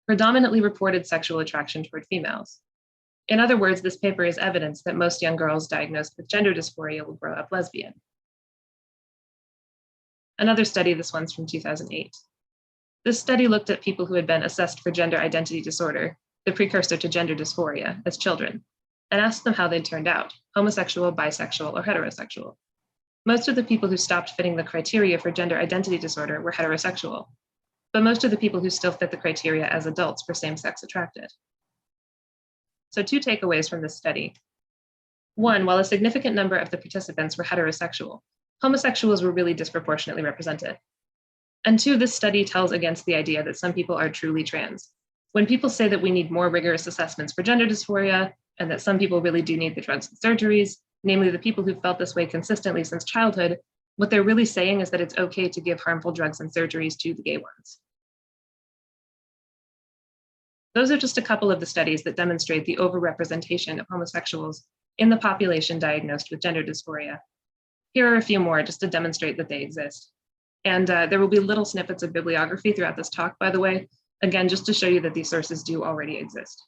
predominantly reported sexual attraction toward females. In other words, this paper is evidence that most young girls diagnosed with gender dysphoria will grow up lesbian. Another study, this one's from 2008. This study looked at people who had been assessed for gender identity disorder, the precursor to gender dysphoria, as children, and asked them how they'd turned out, homosexual, bisexual, or heterosexual. Most of the people who stopped fitting the criteria for gender identity disorder were heterosexual, but most of the people who still fit the criteria as adults were same-sex attracted. So 2 takeaways from this study. 1, while a significant number of the participants were heterosexual, homosexuals were really disproportionately represented. And 2, this study tells against the idea that some people are truly trans. When people say that we need more rigorous assessments for gender dysphoria and that some people really do need the drugs and surgeries, namely the people who felt this way consistently since childhood, what they're really saying is that it's okay to give harmful drugs and surgeries to the gay ones. Those are just a couple of the studies that demonstrate the overrepresentation of homosexuals in the population diagnosed with gender dysphoria. Here are a few more just to demonstrate that they exist. And there will be little snippets of bibliography throughout this talk, by the way, again, just to show you that these sources do already exist.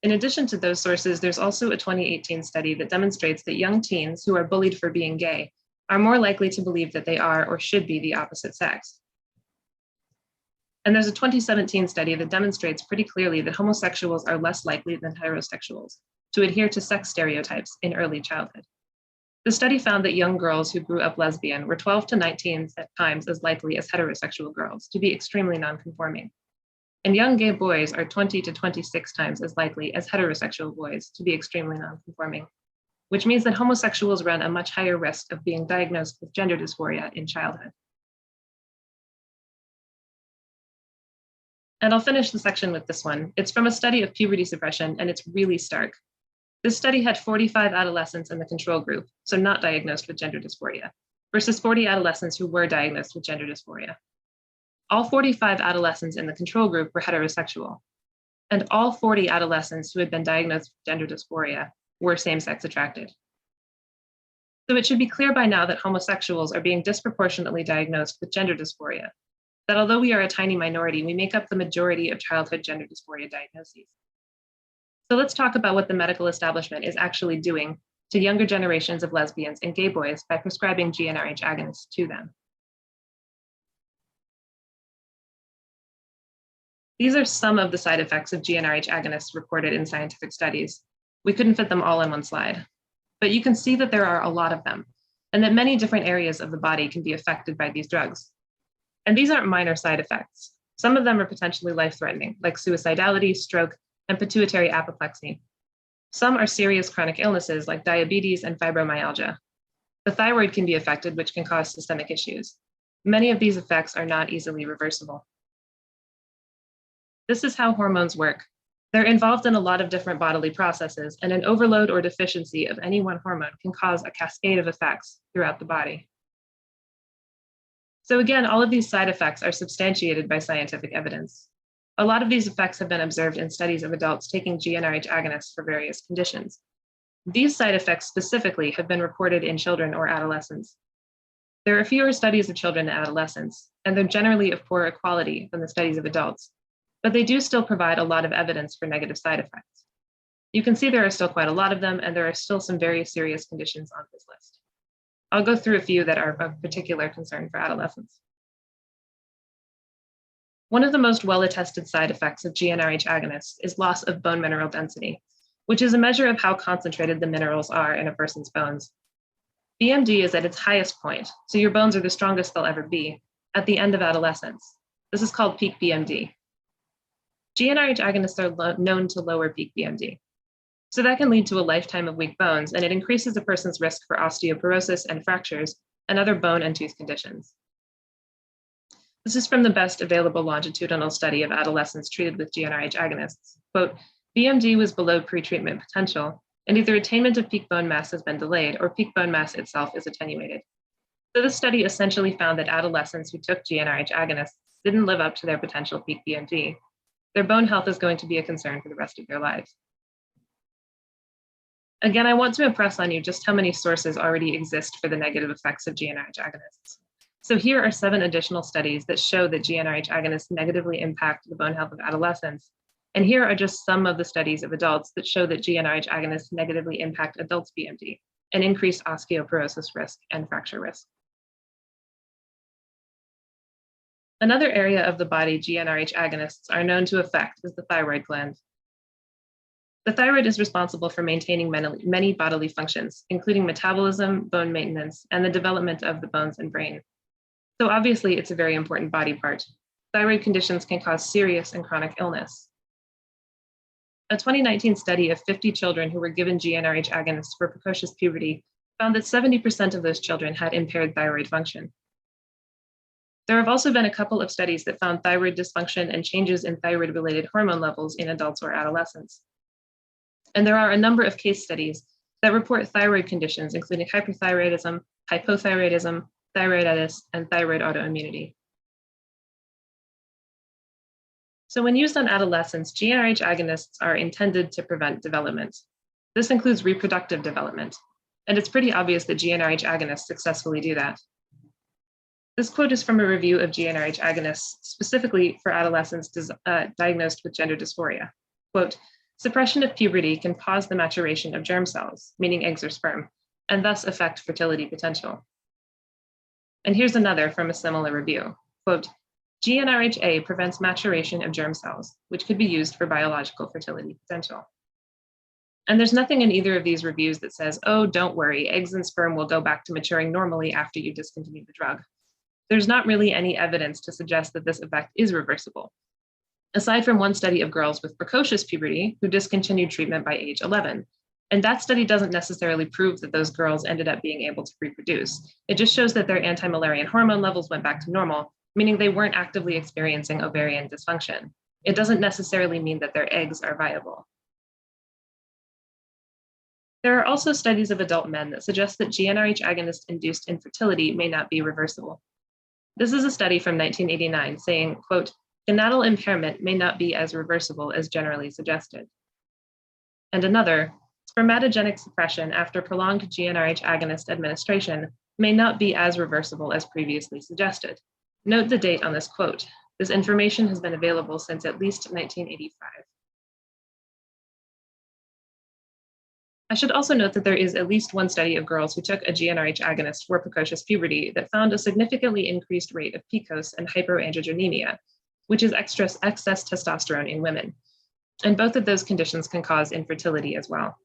In addition to those sources, there's also a 2018 study that demonstrates that young teens who are bullied for being gay are more likely to believe that they are or should be the opposite sex. And there's a 2017 study that demonstrates pretty clearly that homosexuals are less likely than heterosexuals to adhere to sex stereotypes in early childhood. The study found that young girls who grew up lesbian were 12 to 19 times as likely as heterosexual girls to be extremely nonconforming. And young gay boys are 20 to 26 times as likely as heterosexual boys to be extremely nonconforming. which means that homosexuals run a much higher risk of being diagnosed with gender dysphoria in childhood. And I'll finish the section with this one. It's from a study of puberty suppression, and it's really stark. This study had 45 adolescents in the control group, so not diagnosed with gender dysphoria, versus 40 adolescents who were diagnosed with gender dysphoria. All 45 adolescents in the control group were heterosexual, and all 40 adolescents who had been diagnosed with gender dysphoria were same-sex attracted. So it should be clear by now that homosexuals are being disproportionately diagnosed with gender dysphoria, that although we are a tiny minority, we make up the majority of childhood gender dysphoria diagnoses. So let's talk about what the medical establishment is actually doing to younger generations of lesbians and gay boys by prescribing GnRH agonists to them. These are some of the side effects of GnRH agonists reported in scientific studies. We couldn't fit them all in one slide, but you can see that there are a lot of them, and that many different areas of the body can be affected by these drugs. And these aren't minor side effects. Some of them are potentially life-threatening, like suicidality, stroke, and pituitary apoplexy. Some are serious chronic illnesses like diabetes and fibromyalgia. The thyroid can be affected, which can cause systemic issues. Many of these effects are not easily reversible. This is how hormones work. They're involved in a lot of different bodily processes, and an overload or deficiency of any one hormone can cause a cascade of effects throughout the body. So again, all of these side effects are substantiated by scientific evidence. A lot of these effects have been observed in studies of adults taking GnRH agonists for various conditions. These side effects specifically have been reported in children or adolescents. There are fewer studies of children and adolescents, and they're generally of poorer quality than the studies of adults, but they do still provide a lot of evidence for negative side effects. You can see there are still quite a lot of them, and there are still some very serious conditions on this list. I'll go through a few that are of particular concern for adolescents. One of the most well-attested side effects of GnRH agonists is loss of bone mineral density, which is a measure of how concentrated the minerals are in a person's bones. BMD is at its highest point, so your bones are the strongest they'll ever be, at the end of adolescence. This is called peak BMD. GnRH agonists are known to lower peak BMD. So that can lead to a lifetime of weak bones, and it increases a person's risk for osteoporosis and fractures and other bone and tooth conditions. This is from the best available longitudinal study of adolescents treated with GnRH agonists. Quote, BMD was below pretreatment potential, and either attainment of peak bone mass has been delayed or peak bone mass itself is attenuated. So this study essentially found that adolescents who took GnRH agonists didn't live up to their potential peak BMD. Their bone health is going to be a concern for the rest of their lives. Again, I want to impress on you just how many sources already exist for the negative effects of GnRH agonists. So here are 7 additional studies that show that GnRH agonists negatively impact the bone health of adolescents. And here are just some of the studies of adults that show that GnRH agonists negatively impact adults' BMD and increase osteoporosis risk and fracture risk. Another area of the body GnRH agonists are known to affect is the thyroid gland. The thyroid is responsible for maintaining many bodily functions, including metabolism, bone maintenance, and the development of the bones and brain. So obviously, it's a very important body part. Thyroid conditions can cause serious and chronic illness. A 2019 study of 50 children who were given GnRH agonists for precocious puberty found that 70% of those children had impaired thyroid function. There have also been a couple of studies that found thyroid dysfunction and changes in thyroid-related hormone levels in adults or adolescents. And there are a number of case studies that report thyroid conditions, including hyperthyroidism, hypothyroidism, thyroiditis, and thyroid autoimmunity. So when used on adolescents, GnRH agonists are intended to prevent development. This includes reproductive development, and it's pretty obvious that GnRH agonists successfully do that. This quote is from a review of GnRH agonists specifically for adolescents diagnosed with gender dysphoria. Quote, suppression of puberty can pause the maturation of germ cells, meaning eggs or sperm, and thus affect fertility potential. And here's another from a similar review. Quote, GnRHA prevents maturation of germ cells, which could be used for biological fertility potential. And there's nothing in either of these reviews that says, oh, don't worry, eggs and sperm will go back to maturing normally after you discontinue the drug. There's not really any evidence to suggest that this effect is reversible, aside from one study of girls with precocious puberty who discontinued treatment by age 11, And that study doesn't necessarily prove that those girls ended up being able to reproduce. It just shows that their anti-Müllerian hormone levels went back to normal, meaning they weren't actively experiencing ovarian dysfunction. It doesn't necessarily mean that their eggs are viable. There are also studies of adult men that suggest that GnRH agonist-induced infertility may not be reversible. This is a study from 1989 saying, quote, "Gonadal impairment may not be as reversible as generally suggested." And another, "Spermatogenic suppression after prolonged GnRH agonist administration may not be as reversible as previously suggested." Note the date on this quote. This information has been available since at least 1985. I should also note that there is at least one study of girls who took a GnRH agonist for precocious puberty that found a significantly increased rate of PCOS and hyperandrogenemia, which is excess testosterone in women. And both of those conditions can cause infertility as well.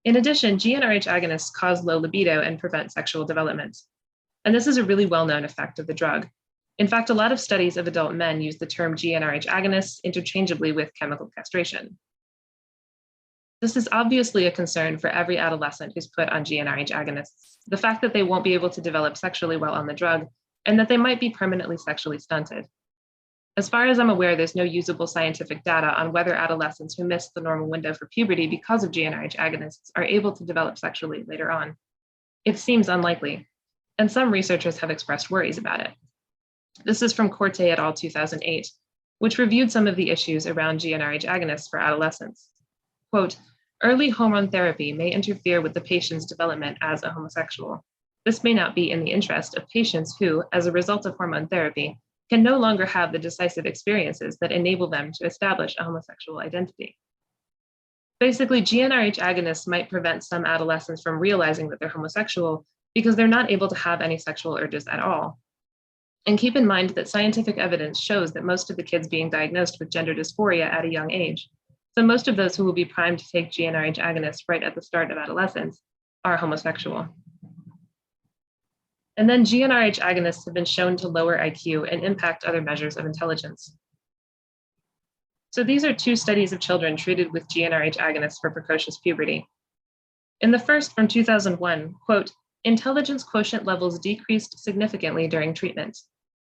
In addition, GnRH agonists cause low libido and prevent sexual development. And this is a really well-known effect of the drug. In fact, a lot of studies of adult men use the term GnRH agonists interchangeably with chemical castration. This is obviously a concern for every adolescent who's put on GnRH agonists, the fact that they won't be able to develop sexually well on the drug, and that they might be permanently sexually stunted. As far as I'm aware, there's no usable scientific data on whether adolescents who miss the normal window for puberty because of GnRH agonists are able to develop sexually later on. It seems unlikely, and some researchers have expressed worries about it. This is from Corte et al. 2008, which reviewed some of the issues around GnRH agonists for adolescents. Quote, "Early hormone therapy may interfere with the patient's development as a homosexual. This may not be in the interest of patients who, as a result of hormone therapy, can no longer have the decisive experiences that enable them to establish a homosexual identity." Basically, GnRH agonists might prevent some adolescents from realizing that they're homosexual because they're not able to have any sexual urges at all. And keep in mind that scientific evidence shows that most of the kids being diagnosed with gender dysphoria at a young age, so most of those who will be primed to take GnRH agonists right at the start of adolescence are homosexual. And then GnRH agonists have been shown to lower IQ and impact other measures of intelligence. So these are two studies of children treated with GnRH agonists for precocious puberty. In the first from 2001, quote, "Intelligence quotient levels decreased significantly during treatment.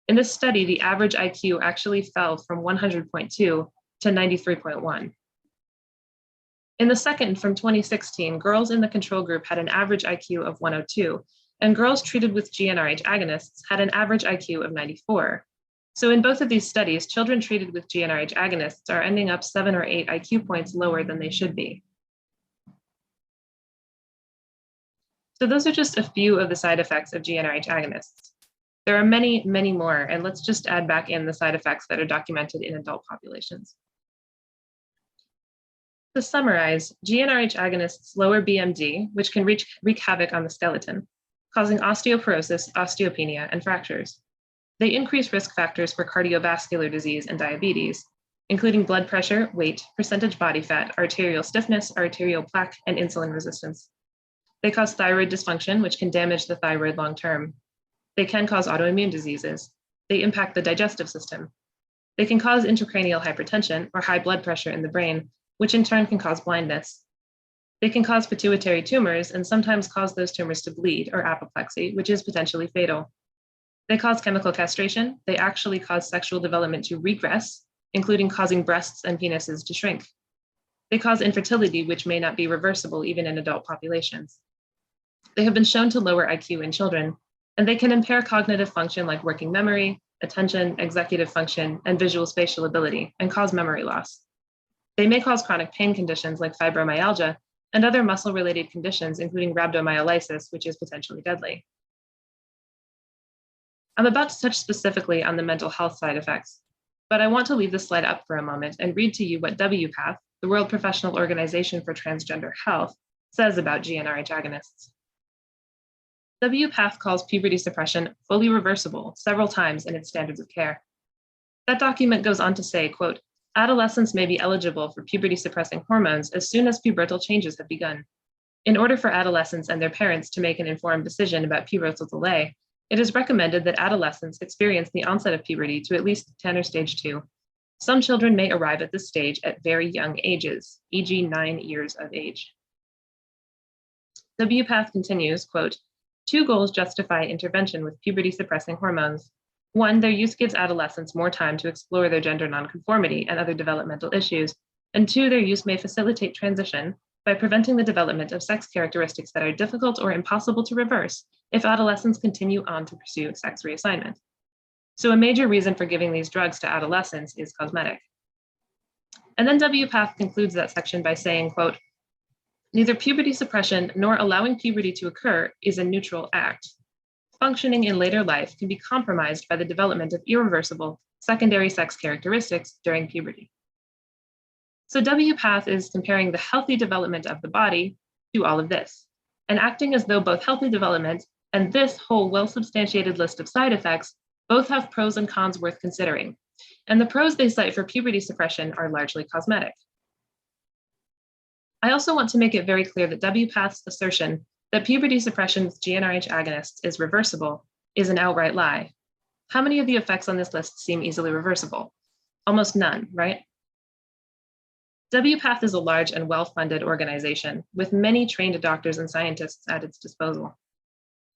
In this study, the average IQ actually fell from 100.2 to 93.1. In the second from 2016, girls in the control group had an average IQ of 102, and girls treated with GnRH agonists had an average IQ of 94. So in both of these studies, children treated with GnRH agonists are ending up 7 or 8 IQ points lower than they should be. So those are just a few of the side effects of GnRH agonists. There are many, many more, and let's just add back in the side effects that are documented in adult populations. To summarize, GnRH agonists lower BMD, which can wreak havoc on the skeleton, causing osteoporosis, osteopenia, and fractures. They increase risk factors for cardiovascular disease and diabetes, including blood pressure, weight, percentage body fat, arterial stiffness, arterial plaque, and insulin resistance. They cause thyroid dysfunction, which can damage the thyroid long-term. They can cause autoimmune diseases. They impact the digestive system. They can cause intracranial hypertension or high blood pressure in the brain, which in turn can cause blindness. They can cause pituitary tumors and sometimes cause those tumors to bleed or apoplexy, which is potentially fatal. They cause chemical castration. They actually cause sexual development to regress, including causing breasts and penises to shrink. They cause infertility, which may not be reversible even in adult populations. They have been shown to lower IQ in children, and they can impair cognitive function like working memory, attention, executive function, and visual spatial ability, and cause memory loss. They may cause chronic pain conditions like fibromyalgia and other muscle-related conditions, including rhabdomyolysis, which is potentially deadly. I'm about to touch specifically on the mental health side effects, but I want to leave this slide up for a moment and read to you what WPATH, the World Professional Organization for Transgender Health, says about GnRH agonists. WPATH calls puberty suppression fully reversible several times in its standards of care. That document goes on to say, quote, "Adolescents may be eligible for puberty suppressing hormones as soon as pubertal changes have begun. In order for adolescents and their parents to make an informed decision about pubertal delay, it is recommended that adolescents experience the onset of puberty to at least 10 or stage 2. Some children may arrive at this stage at very young ages, e.g. 9 years of age. WPATH continues, quote, 2 goals justify intervention with puberty suppressing hormones. 1, their use gives adolescents more time to explore their gender nonconformity and other developmental issues. And 2, their use may facilitate transition by preventing the development of sex characteristics that are difficult or impossible to reverse if adolescents continue on to pursue sex reassignment. So a major reason for giving these drugs to adolescents is cosmetic. And then WPATH concludes that section by saying, quote, neither puberty suppression nor allowing puberty to occur is a neutral act. Functioning in later life can be compromised by the development of irreversible secondary sex characteristics during puberty. So WPATH is comparing the healthy development of the body to all of this, and acting as though both healthy development and this whole well-substantiated list of side effects both have pros and cons worth considering. And the pros they cite for puberty suppression are largely cosmetic. I also want to make it very clear that WPATH's assertion that puberty suppression with Gnrh agonists is reversible is an outright lie. How many of the effects on this list seem easily reversible? Almost none, right? WPATH is a large and well-funded organization with many trained doctors and scientists at its disposal.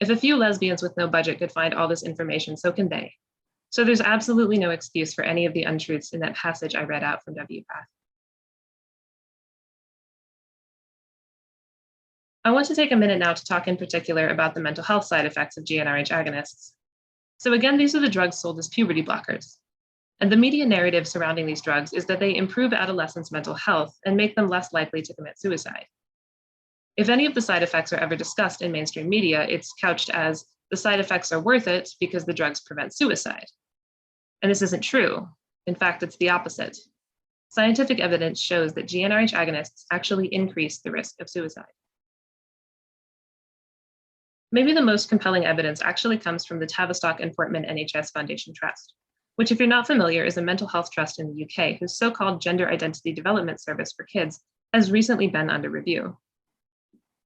If a few lesbians with no budget could find all this information, so can they. So there's absolutely no excuse for any of the untruths in that passage I read out from WPATH. I want to take a minute now to talk in particular about the mental health side effects of Gnrh agonists. So again, these are the drugs sold as puberty blockers. And the media narrative surrounding these drugs is that they improve adolescents' mental health and make them less likely to commit suicide. If any of the side effects are ever discussed in mainstream media, it's couched as the side effects are worth it because the drugs prevent suicide. And this isn't true. In fact, it's the opposite. Scientific evidence shows that Gnrh agonists actually increase the risk of suicide. Maybe the most compelling evidence actually comes from the Tavistock and Portman NHS Foundation Trust, which, if you're not familiar, is a mental health trust in the UK whose so-called gender identity development service for kids has recently been under review.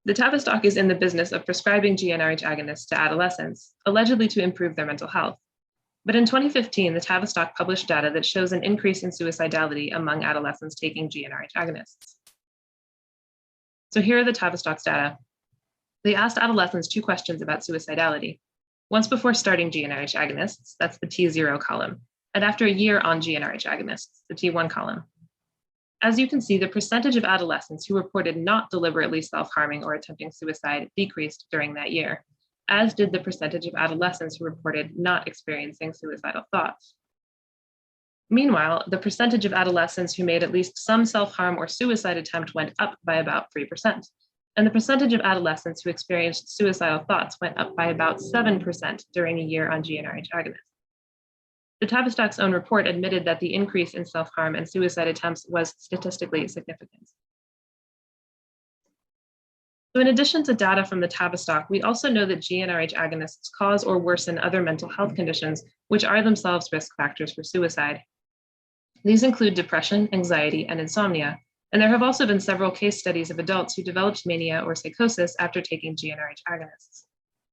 The Tavistock is in the business of prescribing Gnrh agonists to adolescents, allegedly to improve their mental health. But in 2015, the Tavistock published data that shows an increase in suicidality among adolescents taking Gnrh agonists. So here are the Tavistock's data. They asked adolescents 2 questions about suicidality. Once before starting Gnrh agonists, that's the T0 column, and after a year on Gnrh agonists, the T1 column. As you can see, the percentage of adolescents who reported not deliberately self-harming or attempting suicide decreased during that year, as did the percentage of adolescents who reported not experiencing suicidal thoughts. Meanwhile, the percentage of adolescents who made at least some self-harm or suicide attempt went up by about 3%. And the percentage of adolescents who experienced suicidal thoughts went up by about 7% during a year on Gnrh agonists. The Tavistock's own report admitted that the increase in self-harm and suicide attempts was statistically significant. So in addition to data from the Tavistock, we also know that Gnrh agonists cause or worsen other mental health conditions, which are themselves risk factors for suicide. These include depression, anxiety, and insomnia. And there have also been several case studies of adults who developed mania or psychosis after taking Gnrh agonists.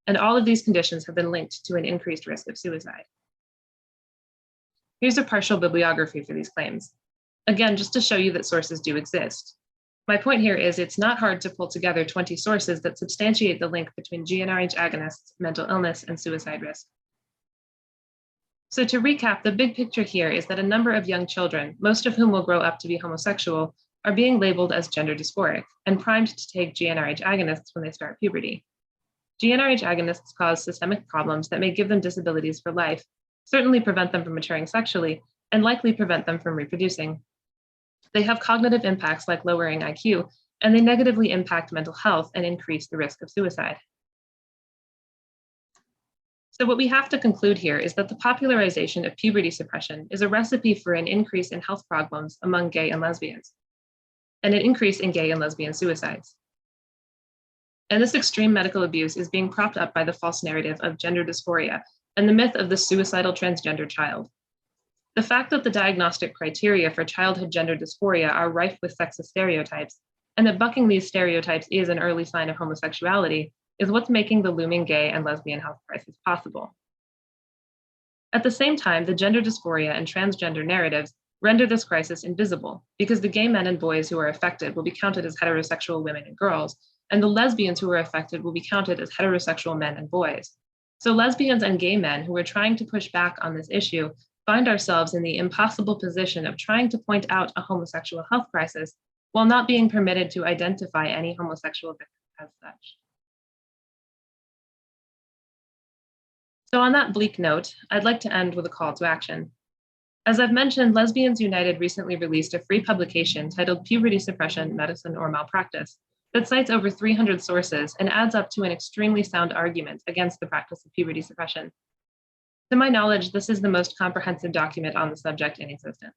And all of these conditions have been linked to an increased risk of suicide. Here's a partial bibliography for these claims. Again, just to show you that sources do exist. My point here is it's not hard to pull together 20 sources that substantiate the link between Gnrh agonists, mental illness, and suicide risk. So to recap, the big picture here is that a number of young children, most of whom will grow up to be homosexual, are being labeled as gender dysphoric and primed to take Gnrh agonists when they start puberty. Gnrh agonists cause systemic problems that may give them disabilities for life, certainly prevent them from maturing sexually, and likely prevent them from reproducing. They have cognitive impacts like lowering IQ, and they negatively impact mental health and increase the risk of suicide. So what we have to conclude here is that the popularization of puberty suppression is a recipe for an increase in health problems among gay and lesbians, and an increase in gay and lesbian suicides. And this extreme medical abuse is being propped up by the false narrative of gender dysphoria and the myth of the suicidal transgender child. The fact that the diagnostic criteria for childhood gender dysphoria are rife with sexist stereotypes, and that bucking these stereotypes is an early sign of homosexuality, is what's making the looming gay and lesbian health crisis possible. At the same time, the gender dysphoria and transgender narratives render this crisis invisible, because the gay men and boys who are affected will be counted as heterosexual women and girls, and the lesbians who are affected will be counted as heterosexual men and boys. So lesbians and gay men who are trying to push back on this issue find ourselves in the impossible position of trying to point out a homosexual health crisis while not being permitted to identify any homosexual victim as such. So on that bleak note, I'd like to end with a call to action. As I've mentioned, Lesbians United recently released a free publication titled Puberty Suppression, Medicine or Malpractice that cites over 300 sources and adds up to an extremely sound argument against the practice of puberty suppression. To my knowledge, this is the most comprehensive document on the subject in existence.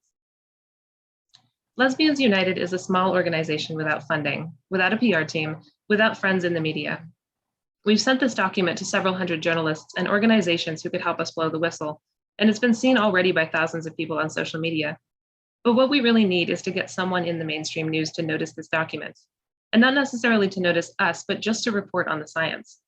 Lesbians United is a small organization without funding, without a PR team, without friends in the media. We've sent this document to several hundred journalists and organizations who could help us blow the whistle, and it's been seen already by thousands of people on social media. But what we really need is to get someone in the mainstream news to notice this document, and not necessarily to notice us, but just to report on the science.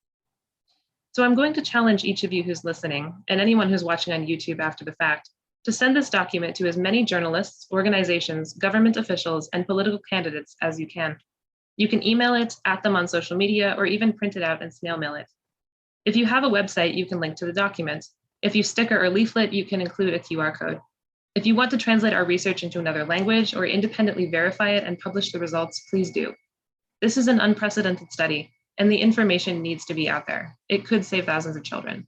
So I'm going to challenge each of you who's listening, and anyone who's watching on YouTube after the fact, to send this document to as many journalists, organizations, government officials, and political candidates as you can. You can email it, at them on social media, or even print it out and snail mail it. If you have a website, you can link to the document. If you sticker or leaflet, you can include a QR code. If you want to translate our research into another language or independently verify it and publish the results, please do. This is an unprecedented study, and the information needs to be out there. It could save thousands of children.